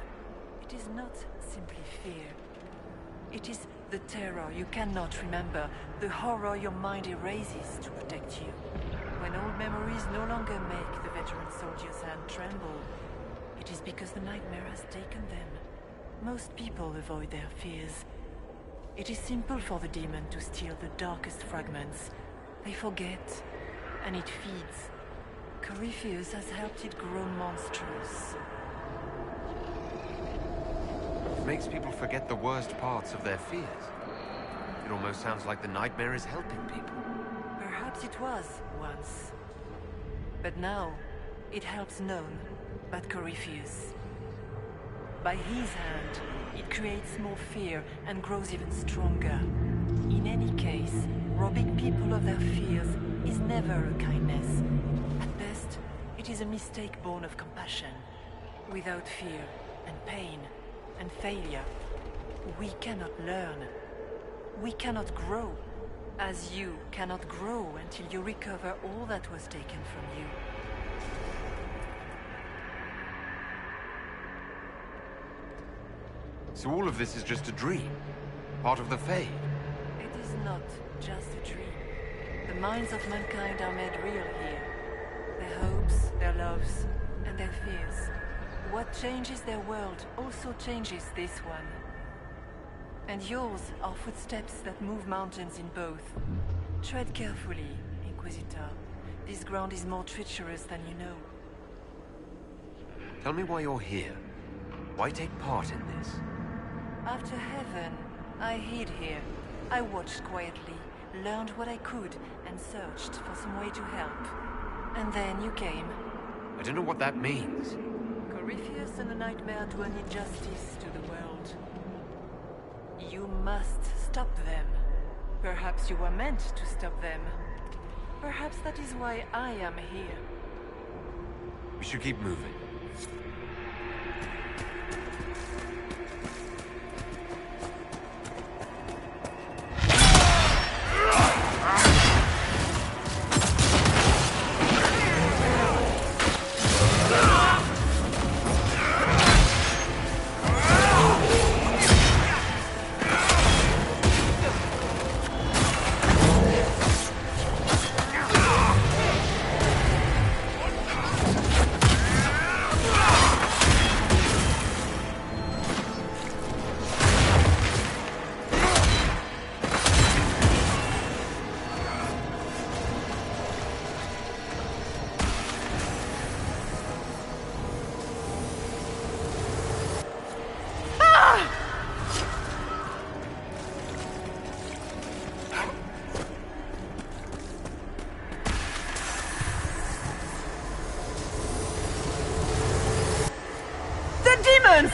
Speaker 14: It is not simply fear. It is the terror you cannot remember, the horror your mind erases to protect you. When old memories no longer make the veteran soldier's hand tremble, it is because the nightmare has taken them. Most people avoid their fears. It is simple for the demon to steal the darkest fragments. They forget, and it feeds. Corypheus has helped it grow monstrous.
Speaker 11: It makes people forget the worst parts of their fears. It almost sounds like the nightmare is helping people.
Speaker 14: Perhaps it was, once. But now, it helps none but Corypheus. By his hand, it creates more fear and grows even stronger. In any case, robbing people of their fears is never a kindness. At best, it is a mistake born of compassion. Without fear and pain and failure, we cannot learn. We cannot grow, as you cannot grow until you recover all that was taken from you.
Speaker 11: So all of this is just a dream? Part of the Fade?
Speaker 14: It is not just a dream. The minds of mankind are made real here. Their hopes, their loves, and their fears. What changes their world also changes this one. And yours are footsteps that move mountains in both. Tread carefully, Inquisitor. This ground is more treacherous than you know.
Speaker 11: Tell me why you're here. Why take part in this?
Speaker 14: After heaven, I hid here. I watched quietly, learned what I could, and searched for some way to help. And then you came.
Speaker 11: I don't know what that means.
Speaker 14: Corypheus and the Nightmare do an injustice to the world. You must stop them. Perhaps you were meant to stop them. Perhaps that is why I am here.
Speaker 11: We should keep moving.
Speaker 14: Demons!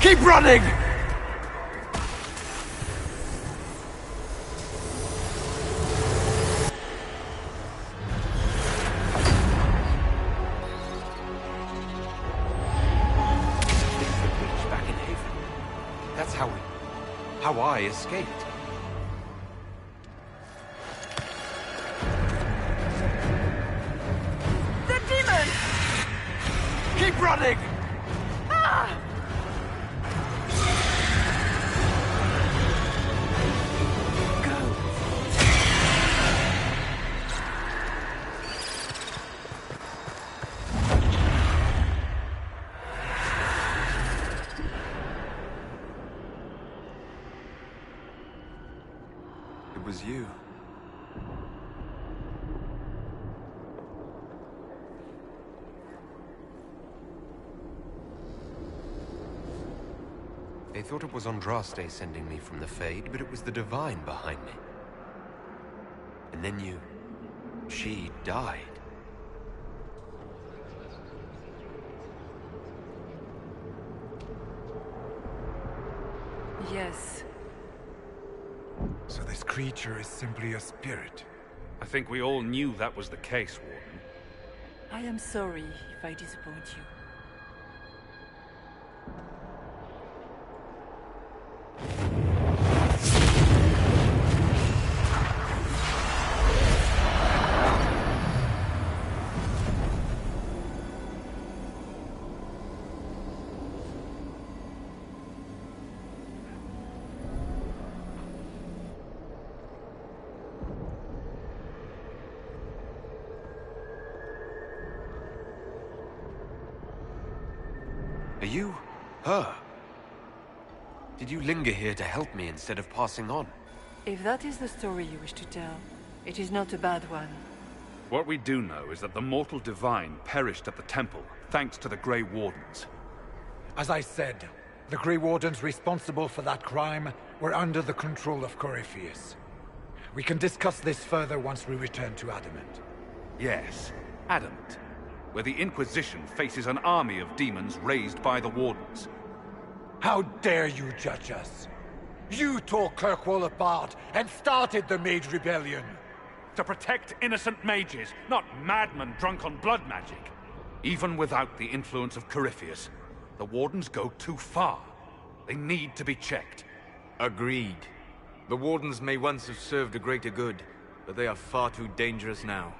Speaker 10: Keep running!
Speaker 11: Back in Haven. That's how I escaped.
Speaker 14: The demon!
Speaker 10: Keep running!
Speaker 14: Ah!
Speaker 11: It was you. They thought it was Andraste sending me from the Fade, but it was the Divine behind me. And then she died.
Speaker 14: Yes.
Speaker 13: So this creature is simply a spirit.
Speaker 9: I think we all knew that was the case, Warden.
Speaker 14: I am sorry if I disappoint you.
Speaker 11: Are you her? Did you linger here to help me instead of passing on?
Speaker 14: If that is the story you wish to tell, it is not a bad one.
Speaker 9: What we do know is that the mortal divine perished at the temple, thanks to the Grey Wardens.
Speaker 13: As I said, the Grey Wardens responsible for that crime were under the control of Corypheus. We can discuss this further once we return to Adamant.
Speaker 9: Yes, Adamant, where the Inquisition faces an army of demons raised by the Wardens.
Speaker 13: How dare you judge us? You tore Kirkwall apart and started the Mage Rebellion.
Speaker 9: To protect innocent mages, not madmen drunk on blood magic. Even without the influence of Corypheus, the Wardens go too far. They need to be checked.
Speaker 10: Agreed. The Wardens may once have served a greater good, but they are far too dangerous now.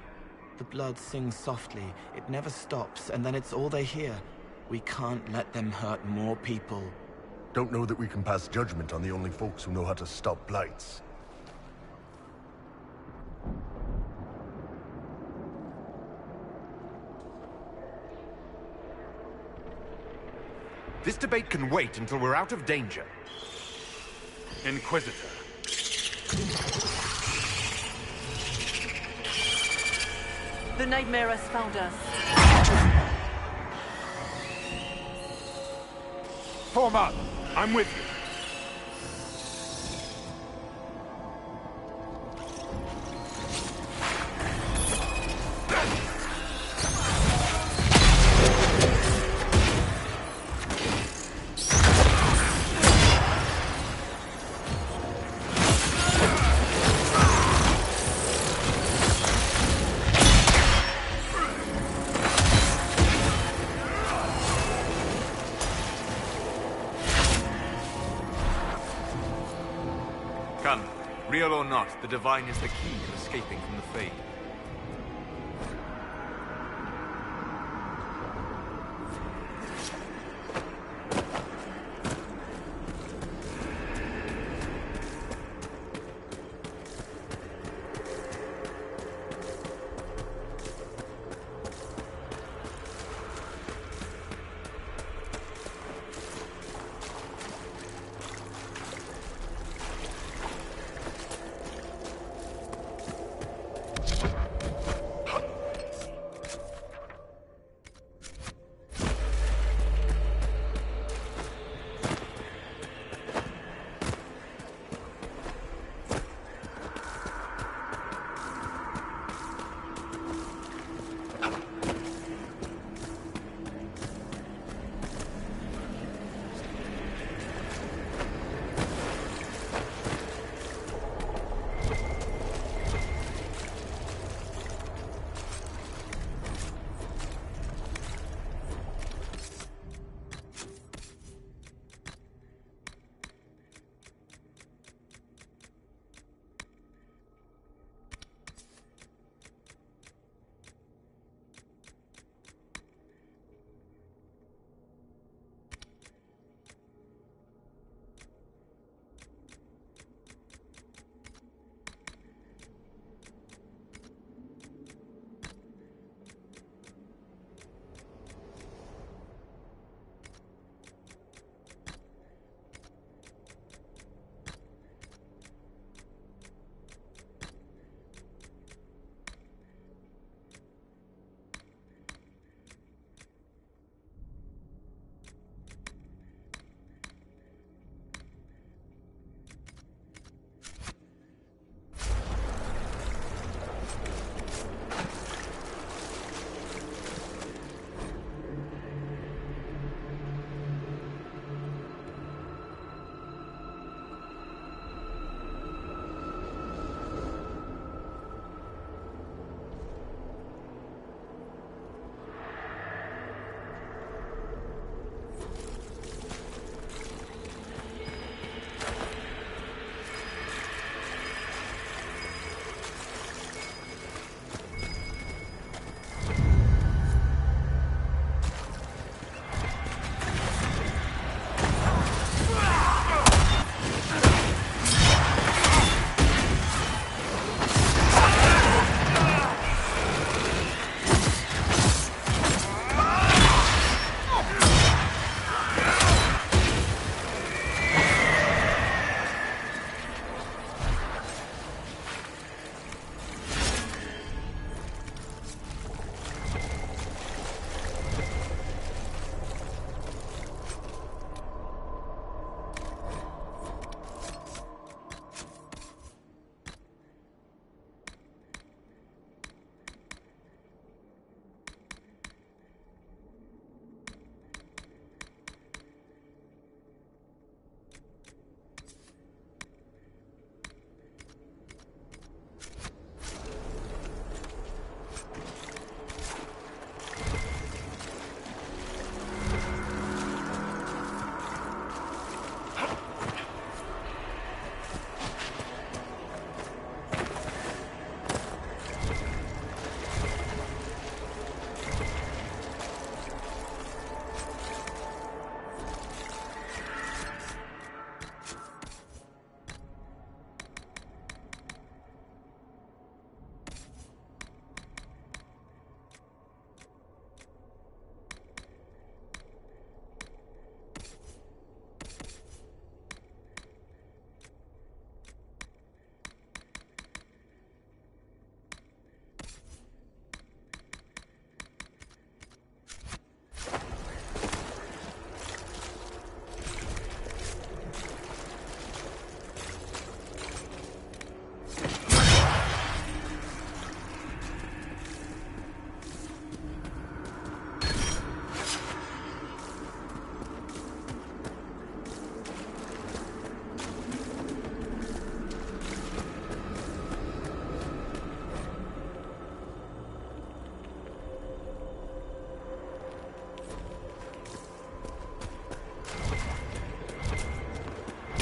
Speaker 1: The blood sings softly, it never stops, and then it's all they hear. We can't let them hurt more people.
Speaker 12: Don't know that we can pass judgment on the only folks who know how to stop blights.
Speaker 10: This debate can wait until we're out of danger.
Speaker 9: Inquisitor.
Speaker 14: The Nightmare has found us.
Speaker 9: Form up! I'm with you.
Speaker 10: Come, real or not, the Divine is the key to escaping from the Fade.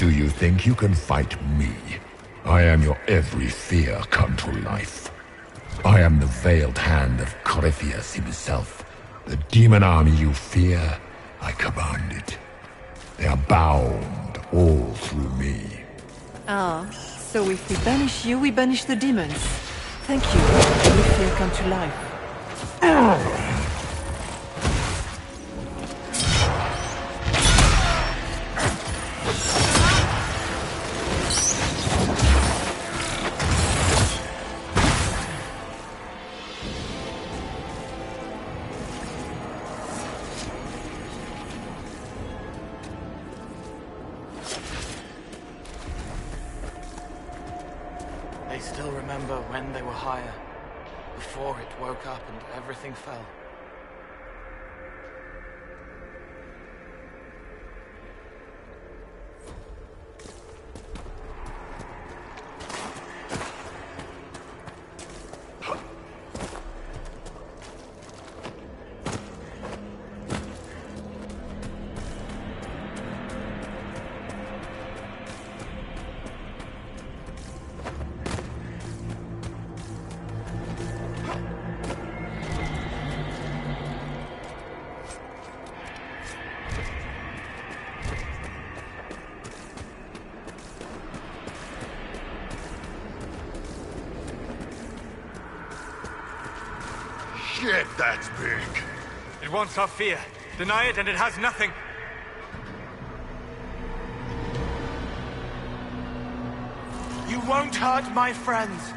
Speaker 15: do you think you can fight me? I am your every fear come to life. I am the veiled hand of Corypheus himself. The demon army you fear, I command it. They are bound all through me.
Speaker 14: Ah, so if we banish you, we banish the demons. Thank you. Every fear come to life.
Speaker 1: They still remember when they were higher, before it woke up and everything fell.
Speaker 12: Shit, that's big.
Speaker 10: It wants our fear. Deny it and it has nothing.
Speaker 1: You won't hurt my friends.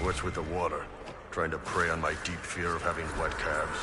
Speaker 12: What's with the water? Trying to prey on my deep fear of having wet calves?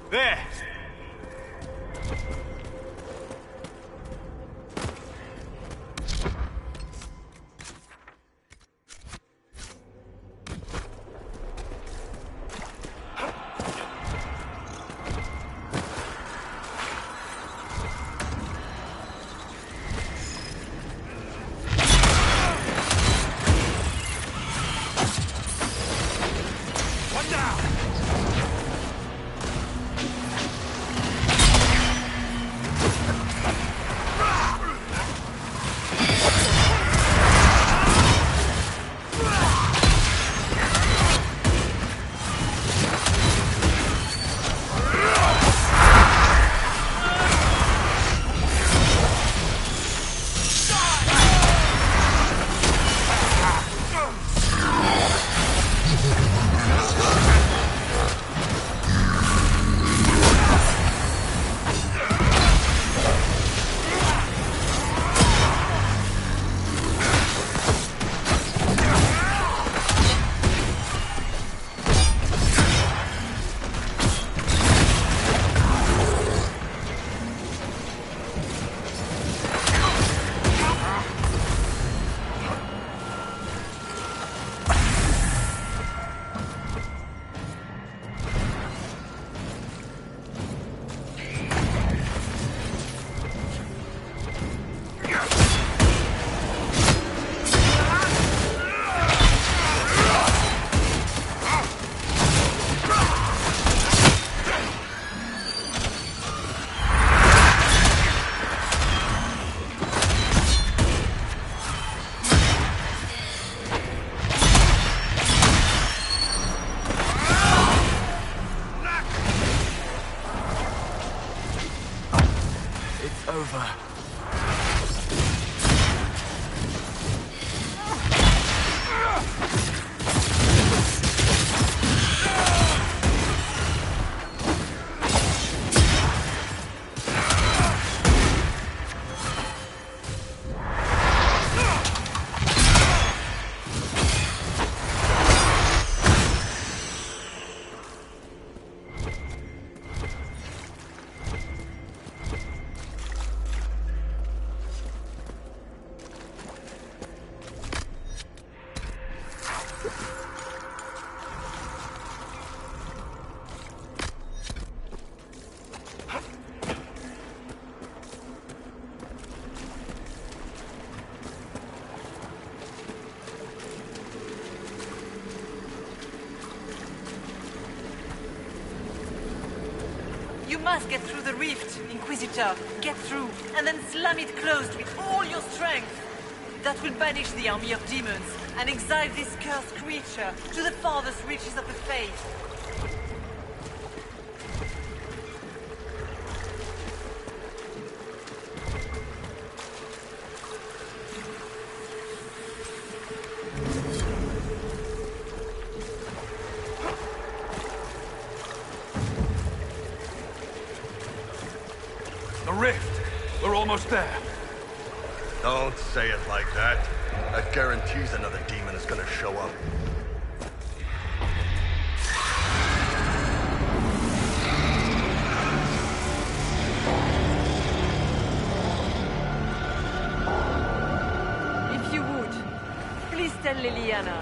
Speaker 7: There!
Speaker 12: One down!
Speaker 14: must get through the rift, Inquisitor. Get through, and then slam it closed with all your strength. That will banish the army of demons and exile this cursed creature to the farthest reaches of the faith.
Speaker 9: The rift! We're almost there.
Speaker 12: Don't say it like that. That guarantees another demon is gonna show up.
Speaker 14: If you would, please tell Liliana.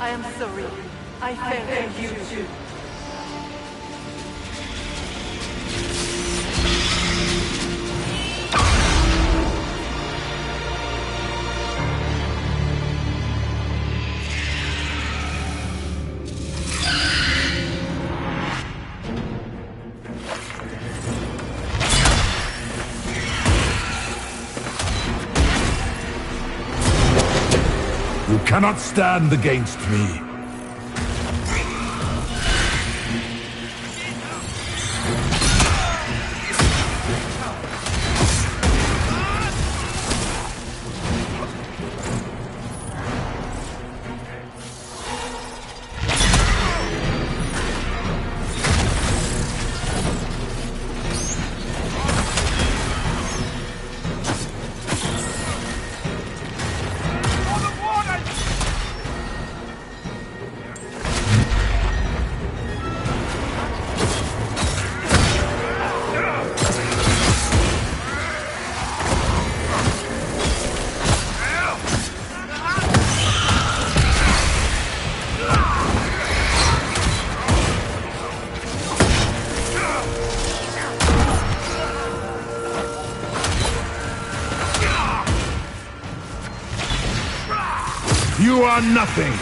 Speaker 14: I am sorry. I failed you too.
Speaker 15: You cannot stand against me. You are nothing!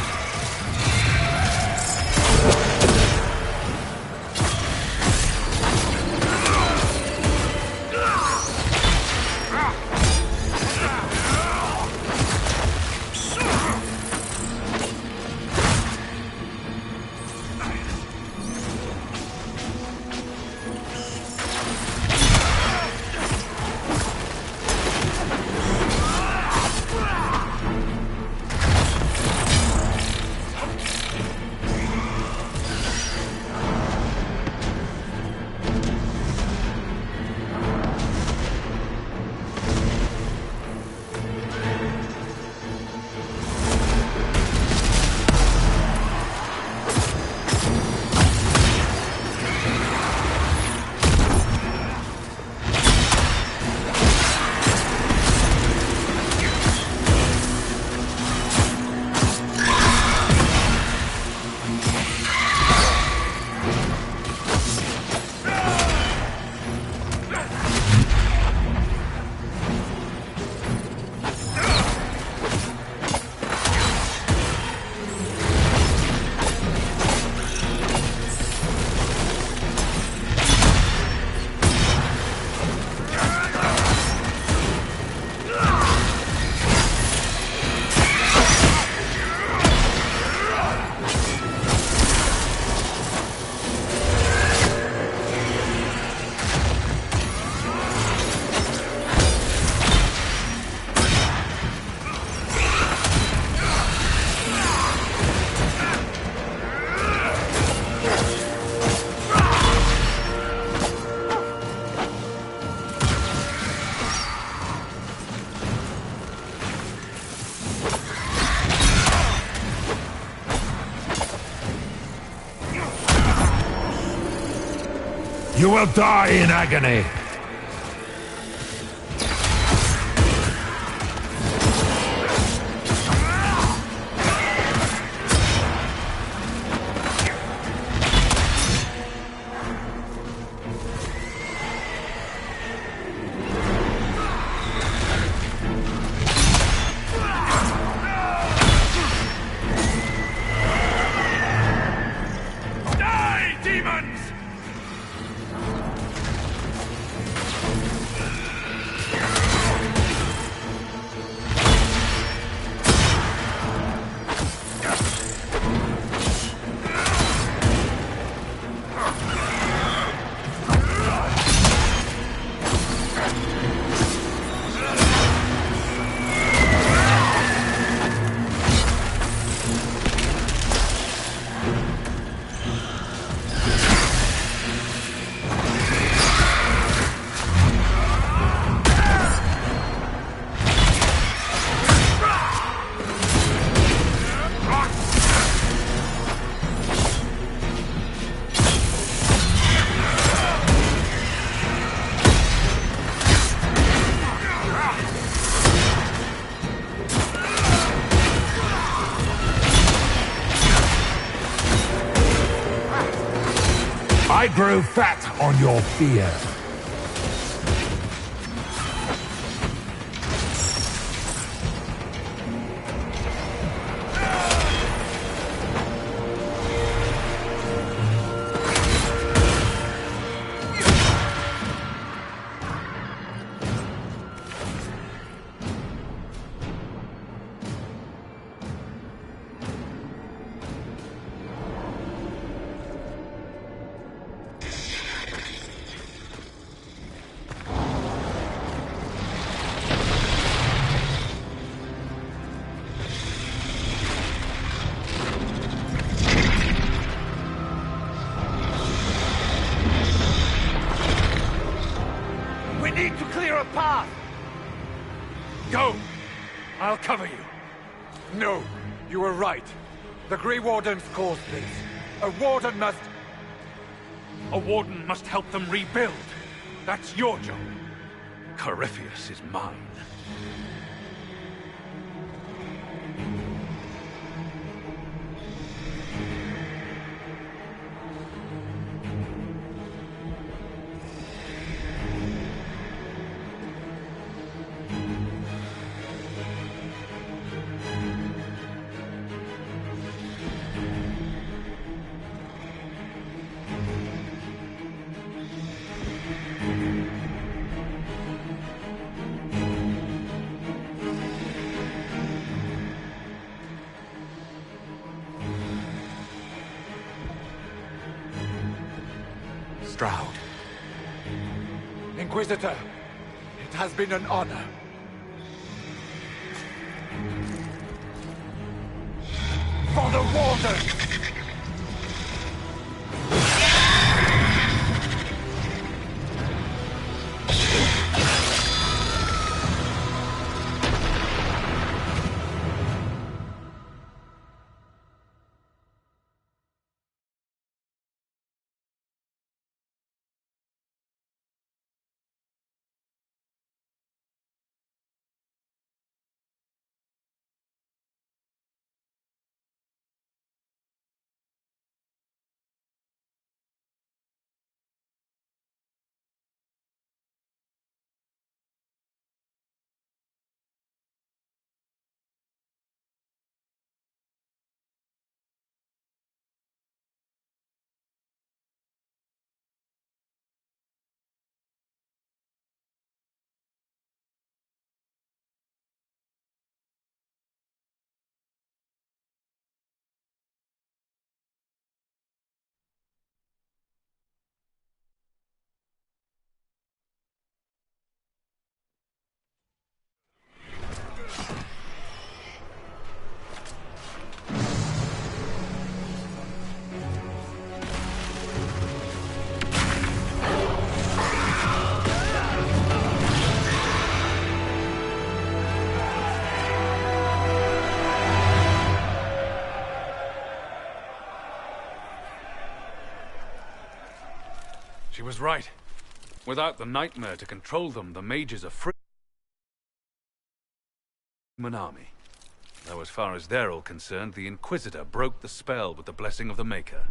Speaker 15: You will die in agony!
Speaker 9: Die, demons!
Speaker 15: I grow fat on your fear.
Speaker 9: Go! I'll cover you.
Speaker 13: No, you were right. The Grey Wardens caused this. A Warden must...
Speaker 9: A Warden must help them rebuild. That's your job. Corypheus is mine.
Speaker 13: Stroud. Inquisitor, it has been an honor. For the Warden!
Speaker 9: She was right. Without the nightmare to control them, the mages are free. Human army. Though as far as they're all concerned, the Inquisitor broke the spell with the blessing of the Maker.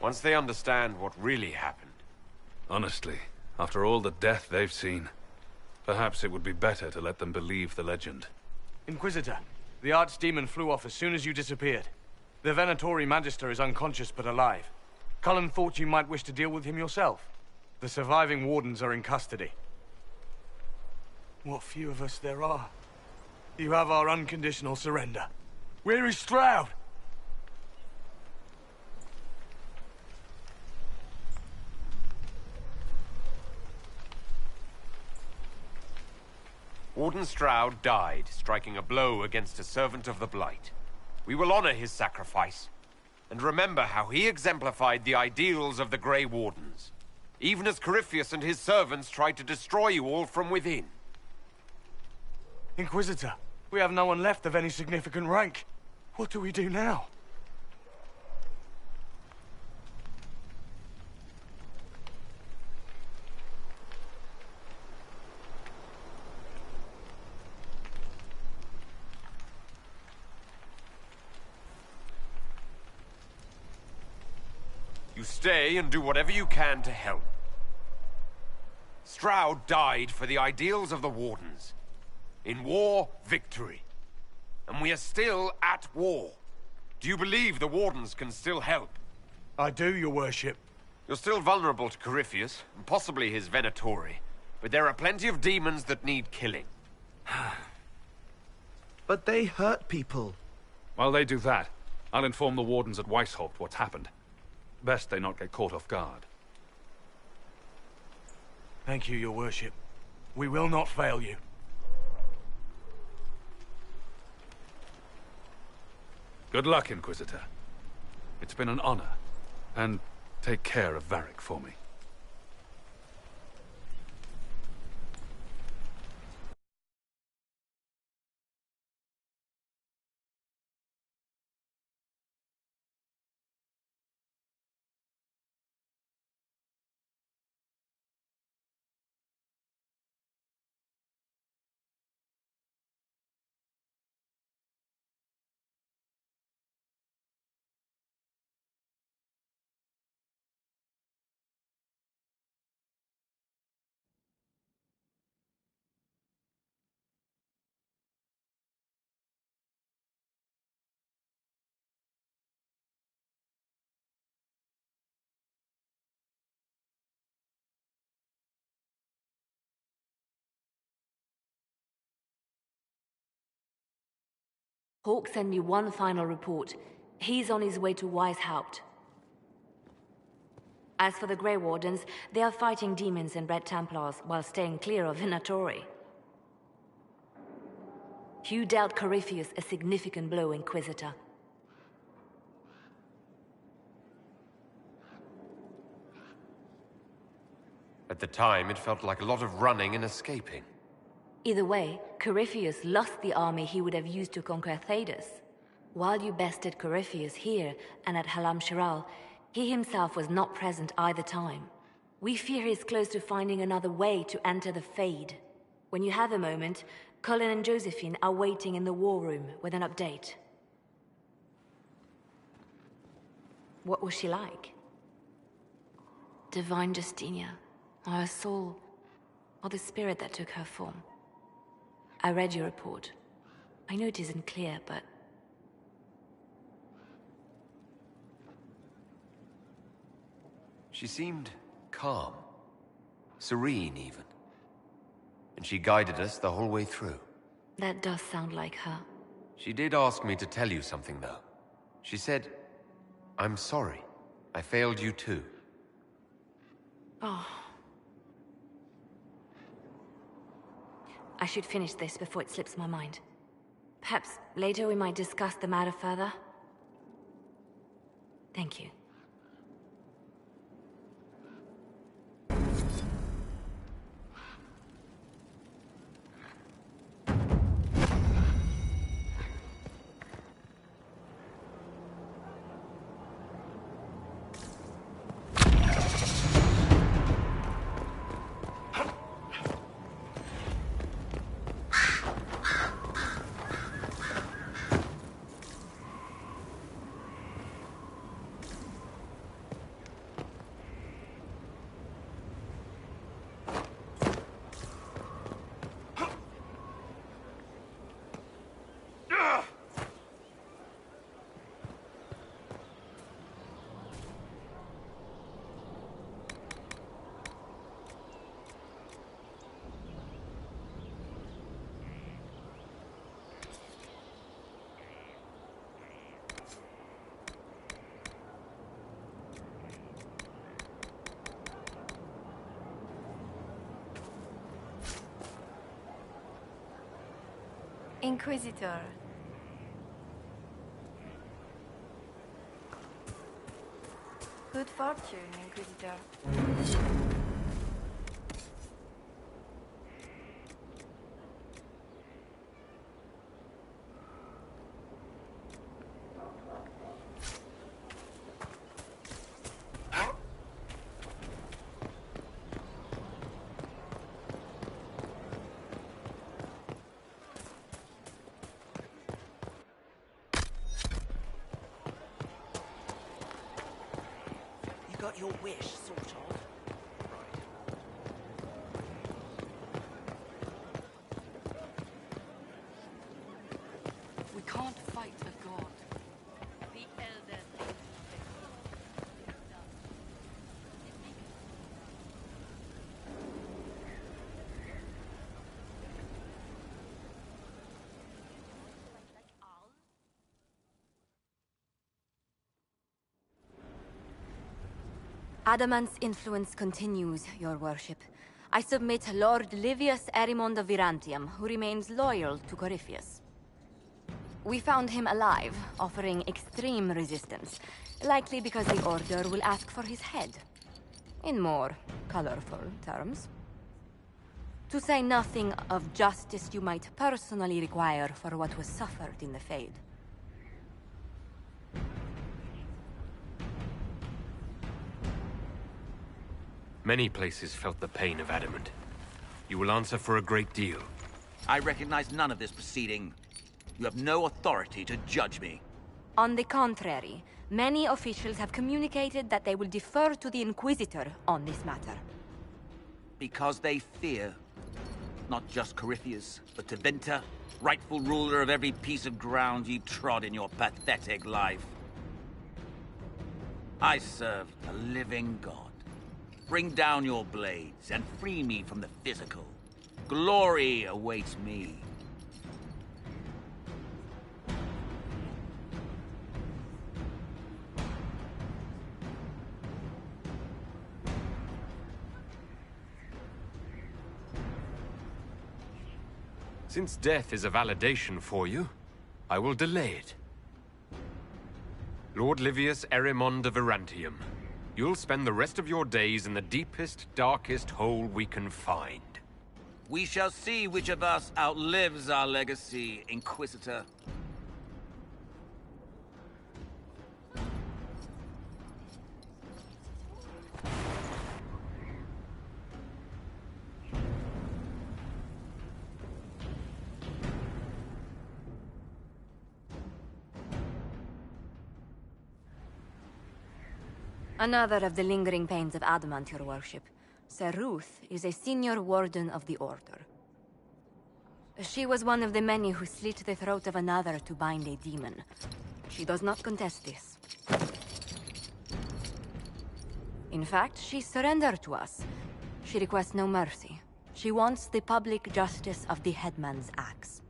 Speaker 11: Once they understand what really happened.
Speaker 9: Honestly, after all the death they've seen, perhaps it would be better to let them believe the legend.
Speaker 10: Inquisitor, the Archdemon flew off as soon as you disappeared. The Venatori Magister is unconscious but alive. Cullen thought you might wish to deal with him yourself. The surviving Wardens are in custody. What few of us there are. You have our unconditional surrender. Where is Stroud?
Speaker 11: Warden Stroud died, striking a blow against a servant of the Blight. We will honor his sacrifice, and remember how he exemplified the ideals of the Grey Wardens, even as Corypheus and his servants tried to destroy you all from within.
Speaker 10: Inquisitor, we have no one left of any significant rank. What do we do now?
Speaker 11: stay and do whatever you can to help. Stroud died for the ideals of the Wardens. In war, victory. And we are still at war. Do you believe the Wardens can still help?
Speaker 16: I do, your worship.
Speaker 11: You're still vulnerable to Corypheus, and possibly his Venatori. But there are plenty of demons that need killing.
Speaker 16: But they hurt people.
Speaker 9: While they do that, I'll inform the Wardens at Weishaupt what's happened. Best they not get caught off guard.
Speaker 16: Thank you, your worship. We will not fail you.
Speaker 9: Good luck, Inquisitor. It's been an honor. And take care of Varric for me.
Speaker 6: Hawk sent me one final report. He's on his way to Weishaupt. As for the Grey Wardens, they are fighting demons and Red Templars while staying clear of Venatori. Hugh dealt Corypheus a significant blow, Inquisitor.
Speaker 11: At the time, it felt like a lot of running and escaping.
Speaker 6: Either way, Corypheus lost the army he would have used to conquer Thedas. While you bested Corypheus here and at Halam Shiral, he himself was not present either time. We fear he's close to finding another way to enter the Fade. When you have a moment, Colin and Josephine are waiting in the war room with an update. What was she like? Divine Justinia, or her soul, or the spirit that took her form. I read your report. I know it isn't clear, but...
Speaker 11: She seemed calm. Serene, even. And she guided us the whole way through.
Speaker 6: That does sound like her.
Speaker 11: She did ask me to tell you something, though. She said, "I'm sorry. I failed you too."
Speaker 6: Oh. I should finish this before it slips my mind. Perhaps later we might discuss the matter further. Thank you.
Speaker 17: Inquisitor. Good fortune, Inquisitor.
Speaker 8: grant your wish, sort of.
Speaker 2: We can't fight a god.
Speaker 4: The Elder
Speaker 6: Adamant's influence continues, your worship. I submit Lord Livius Erimond of Virantium, who remains loyal to Corypheus. We found him alive, offering extreme resistance, likely because the Order will ask for his head. In more colorful terms. To say nothing of justice you might personally require for what was suffered in the Fade.
Speaker 11: Many places felt the pain of Adamant. You will answer for a great deal.
Speaker 8: I recognize none of this proceeding. You have no authority to judge me.
Speaker 6: On the contrary, many officials have communicated that they will defer to the Inquisitor on this matter.
Speaker 8: Because they fear. Not just Corypheus, but Tevinter, rightful ruler of every piece of ground you trod in your pathetic life. I serve the living God. Bring down your blades and free me from the physical. Glory awaits me.
Speaker 11: Since death is a validation for you, I will delay it. Lord Livius Erimond of Virantium, you'll spend the rest of your days in the deepest, darkest hole we can find.
Speaker 8: We shall see which of us outlives our legacy, Inquisitor.
Speaker 6: Another of the lingering pains of Adamant, your worship. Sir Ruth is a senior warden of the Order. She was one of the many who slit the throat of another to bind a demon. She does not contest this. In fact, she surrendered to us. She requests no mercy. She wants the public justice of the headman's axe.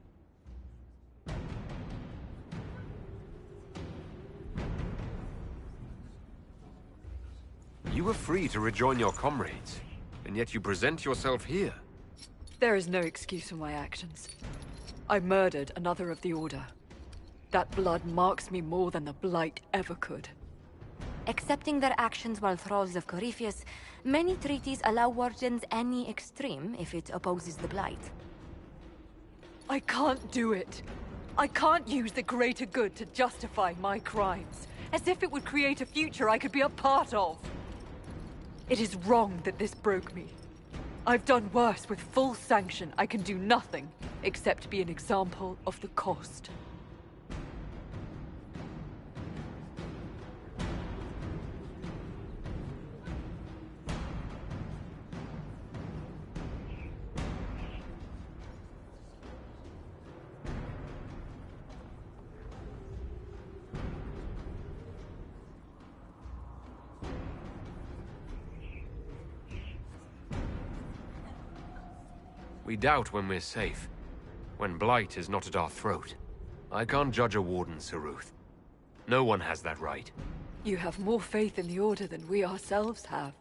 Speaker 11: You were free to rejoin your comrades, and yet you present yourself here.
Speaker 14: There is no excuse for my actions. I murdered another of the Order. That blood marks me more than the Blight ever could.
Speaker 6: Accepting their actions while thralls of Corypheus, many treaties allow wardens any extreme if it opposes the Blight.
Speaker 14: I can't do it. I can't use the greater good to justify my crimes, as if it would create a future I could be a part of. It is wrong that this broke me. I've done worse with full sanction. I can do nothing except be an example of the cost.
Speaker 11: We doubt when we're safe, when Blight is not at our throat. I can't judge a warden, Sir Ruth. No one has that right.
Speaker 14: You have more faith in the Order than we ourselves have.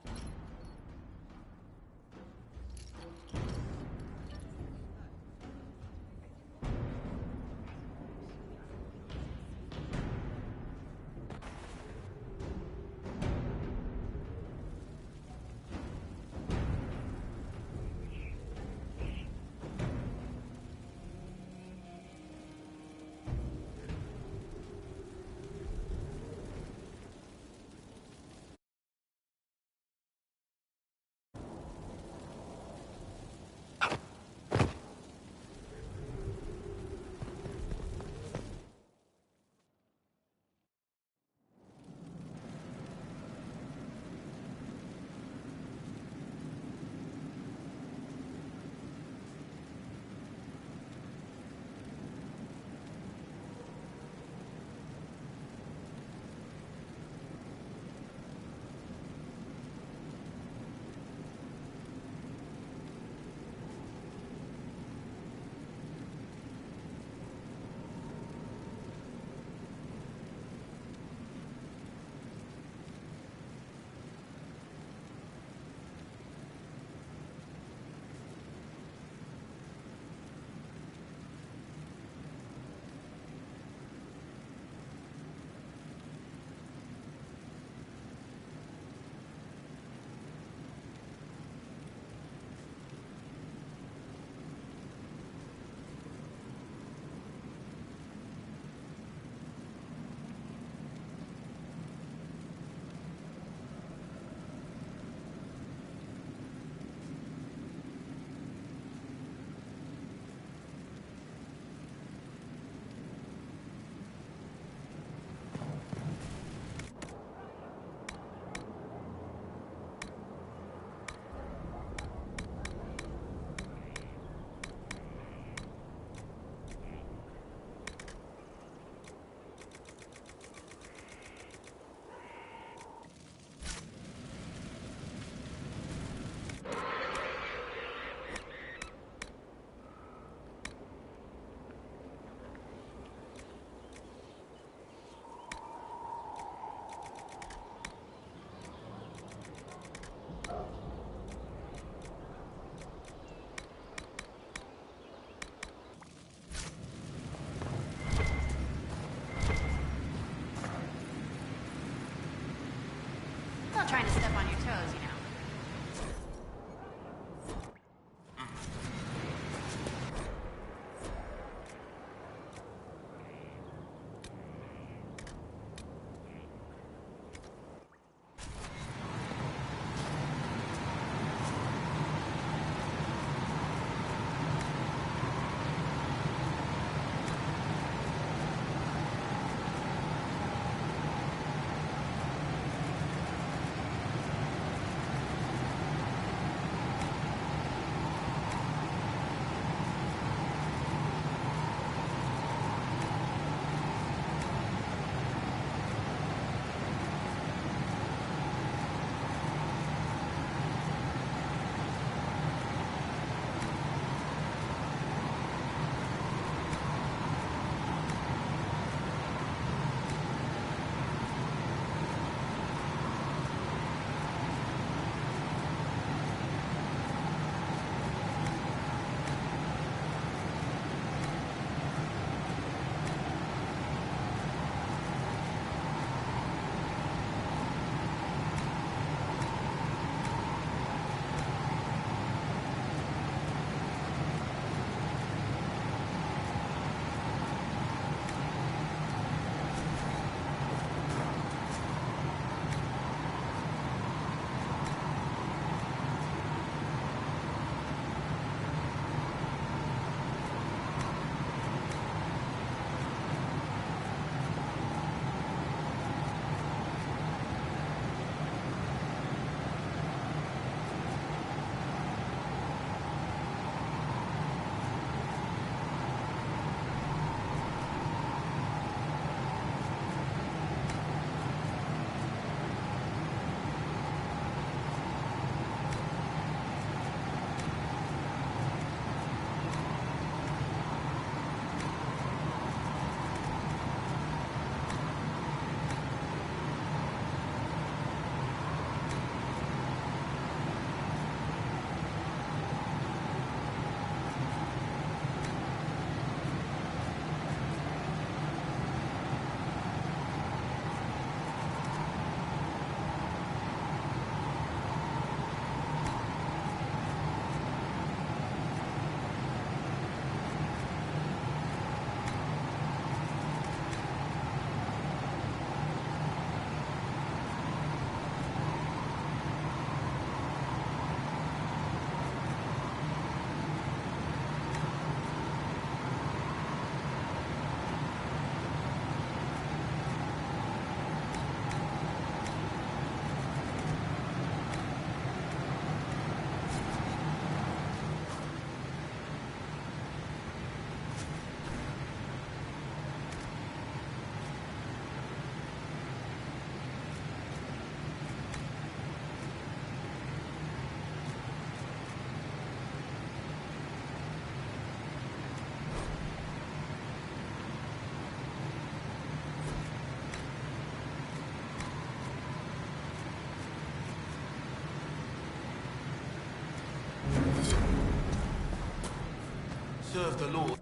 Speaker 1: serve the Lord.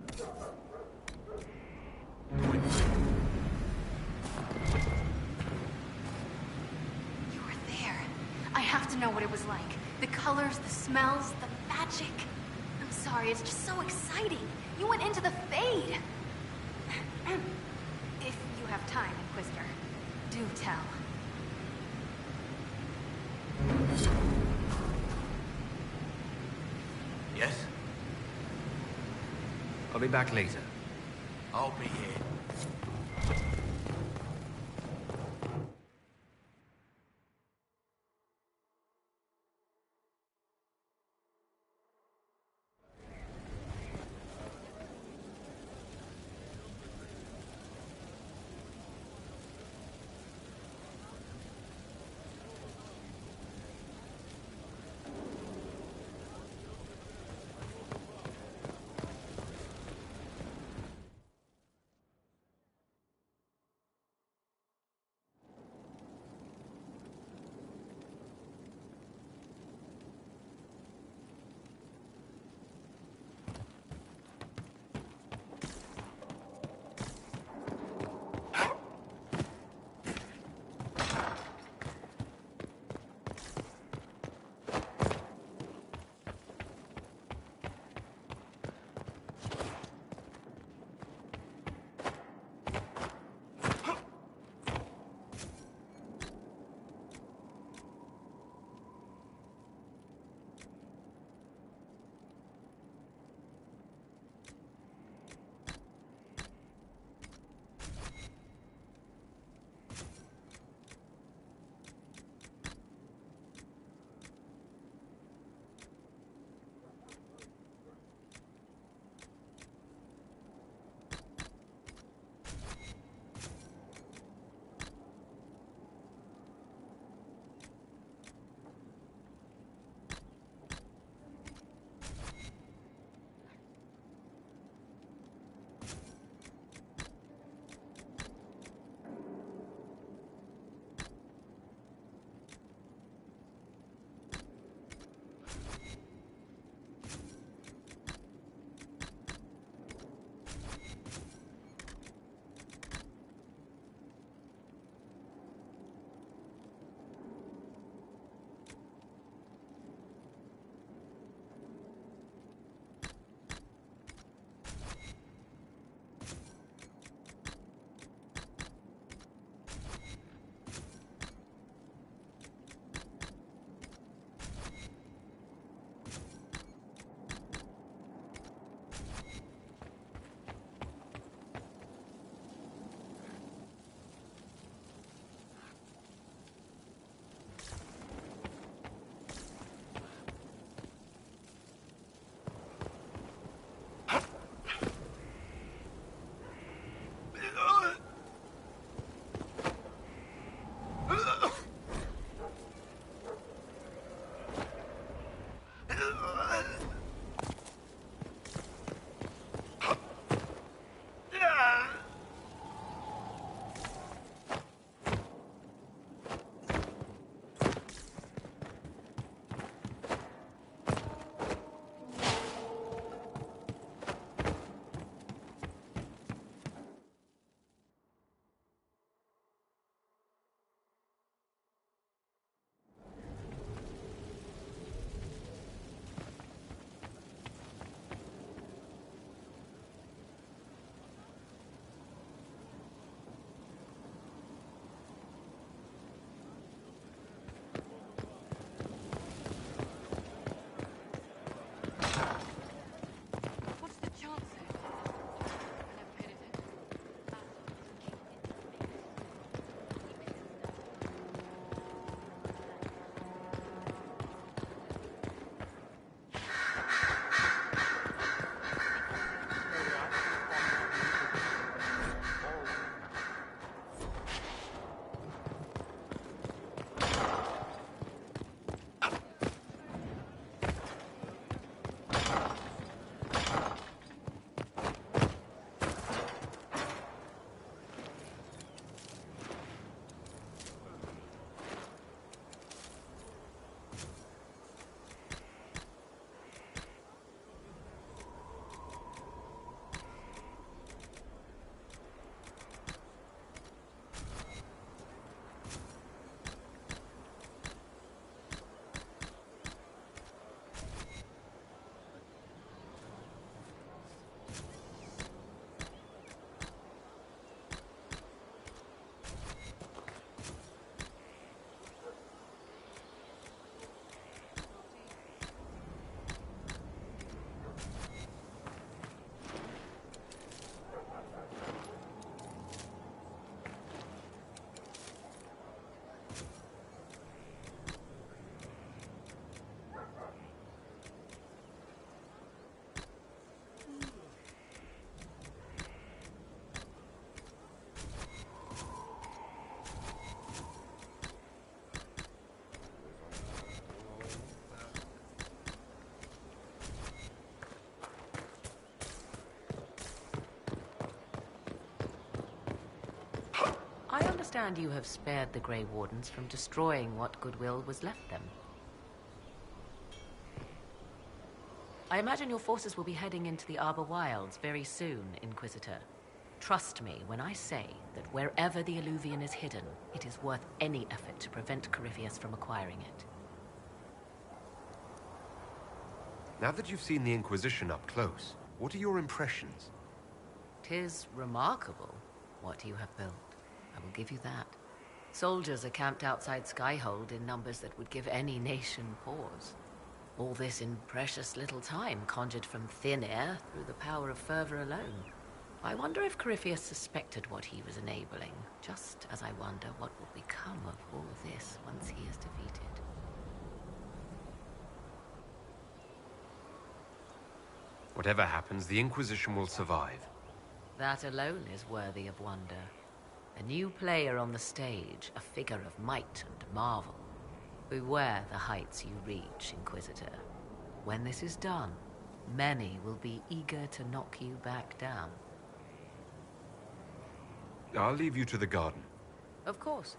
Speaker 18: You were there. I have to know what it was like. The colors, the smells, the magic. I'm sorry, it's just so exciting. You went into the Fade. If you have time, Inquisitor, do tell.
Speaker 1: Yes?
Speaker 11: I'll be back later.
Speaker 1: I'll be here.
Speaker 19: understand you have spared the Grey Wardens from destroying what goodwill was left them. I imagine your forces will be heading into the Arbor Wilds very soon, Inquisitor. Trust me when I say that wherever the Illuvian is hidden, it is worth any effort to prevent Corypheus from acquiring it.
Speaker 11: Now that you've seen the Inquisition up close, what are your impressions?
Speaker 19: 'Tis remarkable what you have built. I will give you that. Soldiers are camped outside Skyhold in numbers that would give any nation pause. All this in precious little time, conjured from thin air through the power of fervor alone. I wonder if Corypheus suspected what he was enabling, just as I wonder what will become of all this once he is defeated.
Speaker 11: Whatever happens, the Inquisition will survive.
Speaker 19: That alone is worthy of wonder. A new player on the stage, a figure of might and marvel. Beware the heights you reach, Inquisitor. When this is done, many will be eager to knock you back down.
Speaker 11: I'll leave you to the garden.
Speaker 19: Of course.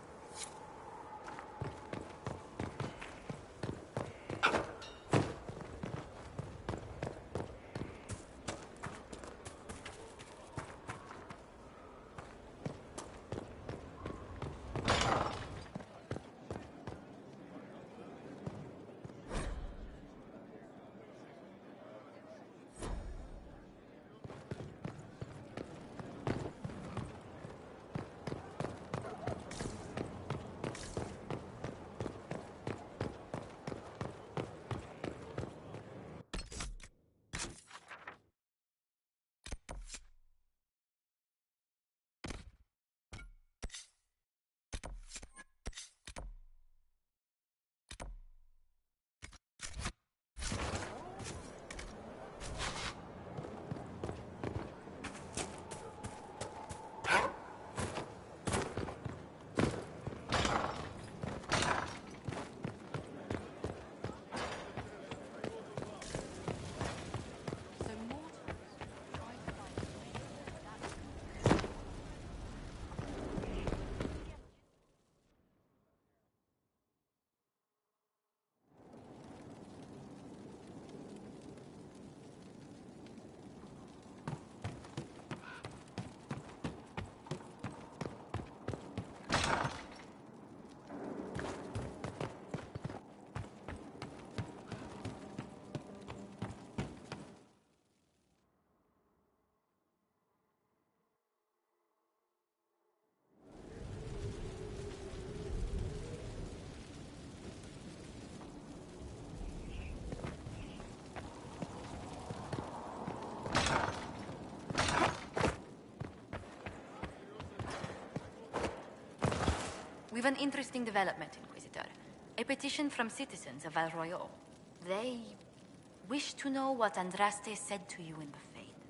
Speaker 2: We've an interesting development, Inquisitor. A petition from citizens of Val Royeaux. They wish to know what Andraste said to you in the Fade.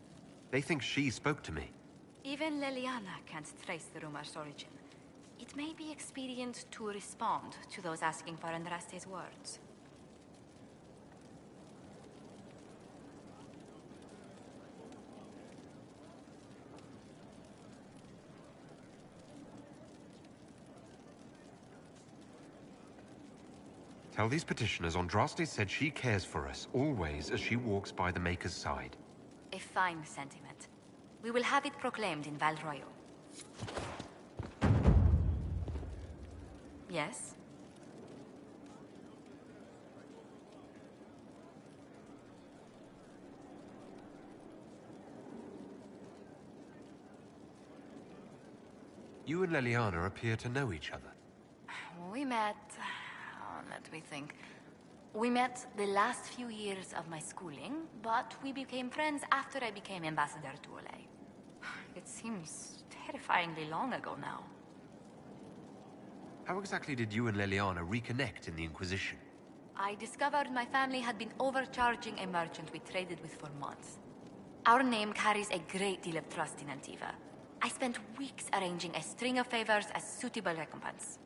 Speaker 11: They think she spoke to me.
Speaker 2: Even Leliana can't trace the rumor's origin. It may be expedient to respond to those asking for Andraste's words.
Speaker 11: Tell these petitioners Andraste said she cares for us, always, as she walks by the Maker's side.
Speaker 2: A fine sentiment. We will have it proclaimed in Val Royeaux. Yes?
Speaker 11: You and Leliana appear to know each other.
Speaker 2: We met... let me think. We met the last few years of my schooling, but we became friends after I became ambassador to Olay. It seems terrifyingly long ago now.
Speaker 11: How exactly did you and Leliana reconnect in the Inquisition?
Speaker 2: I discovered my family had been overcharging a merchant we traded with for months. Our name carries a great deal of trust in Antiva. I spent weeks arranging a string of favors as suitable recompense.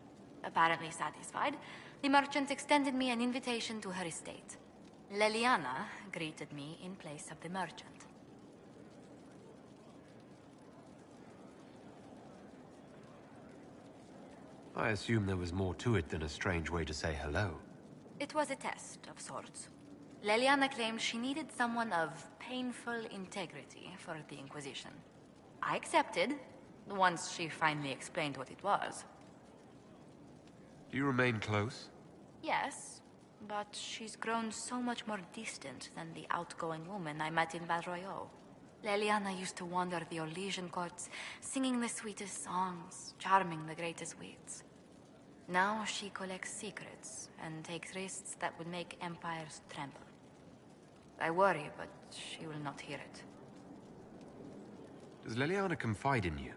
Speaker 2: Apparently satisfied, the merchant extended me an invitation to her estate. Leliana greeted me in place of the merchant.
Speaker 11: I assume there was more to it than a strange way to say hello.
Speaker 2: It was a test of sorts. Leliana claimed she needed someone of painful integrity for the Inquisition. I accepted, once she finally explained what it was.
Speaker 11: Do you remain close?
Speaker 2: Yes, but she's grown so much more distant than the outgoing woman I met in Val Royeaux. Leliana used to wander the Orlesian courts, singing the sweetest songs, charming the greatest wits. Now she collects secrets and takes risks that would make empires tremble. I worry, but she will not hear it.
Speaker 11: Does Leliana confide in you?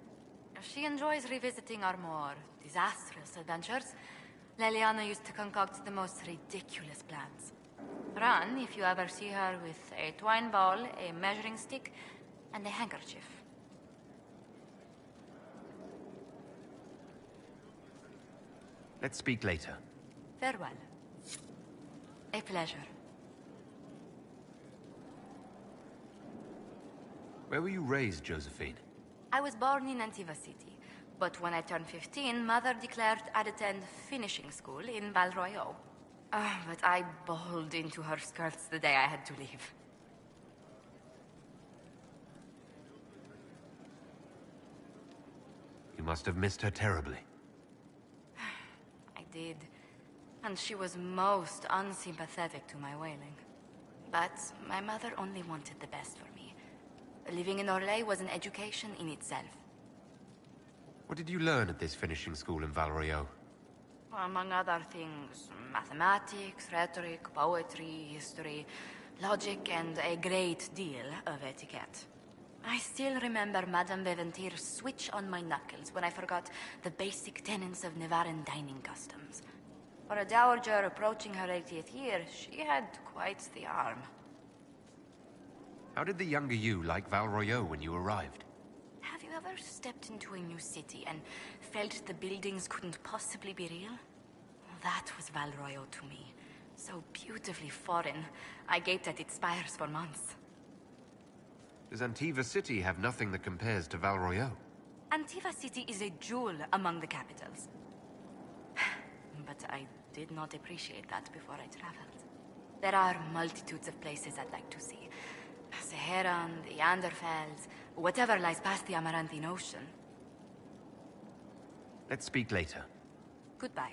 Speaker 2: She enjoys revisiting our more disastrous adventures. Leliana used to concoct the most ridiculous plans. Run if you ever see her with a twine ball, a measuring stick, and a handkerchief.
Speaker 11: Let's speak later.
Speaker 2: Farewell. A pleasure.
Speaker 11: Where were you raised, Josephine?
Speaker 2: I was born in Antiva City, but when I turned 15, Mother declared I'd attend finishing school in Val Royeaux. But I bawled into her skirts the day I had to leave.
Speaker 11: You must have missed her terribly.
Speaker 2: I did. And she was most unsympathetic to my wailing. But my mother only wanted the best for me. Living in Orlais was an education in itself.
Speaker 11: What did you learn at this finishing school in Val Royeaux?
Speaker 2: Among other things, mathematics, rhetoric, poetry, history, logic, and a great deal of etiquette. I still remember Madame Beventir switch on my knuckles when I forgot the basic tenets of Nevaran dining customs. For a dowager approaching her 80th year, she had quite the arm.
Speaker 11: How did the younger you like Val Royeaux when you arrived?
Speaker 2: Have you ever stepped into a new city and felt the buildings couldn't possibly be real? That was Val Royeaux to me. So beautifully foreign, I gaped at its spires for months.
Speaker 11: Does Antiva City have nothing that compares to Val Royeaux?
Speaker 2: Antiva City is a jewel among the capitals. But I did not appreciate that before I traveled. There are multitudes of places I'd like to see. Saharan, the Anderfels, whatever lies past the Amaranthine Ocean.
Speaker 11: Let's speak later.
Speaker 2: Goodbye.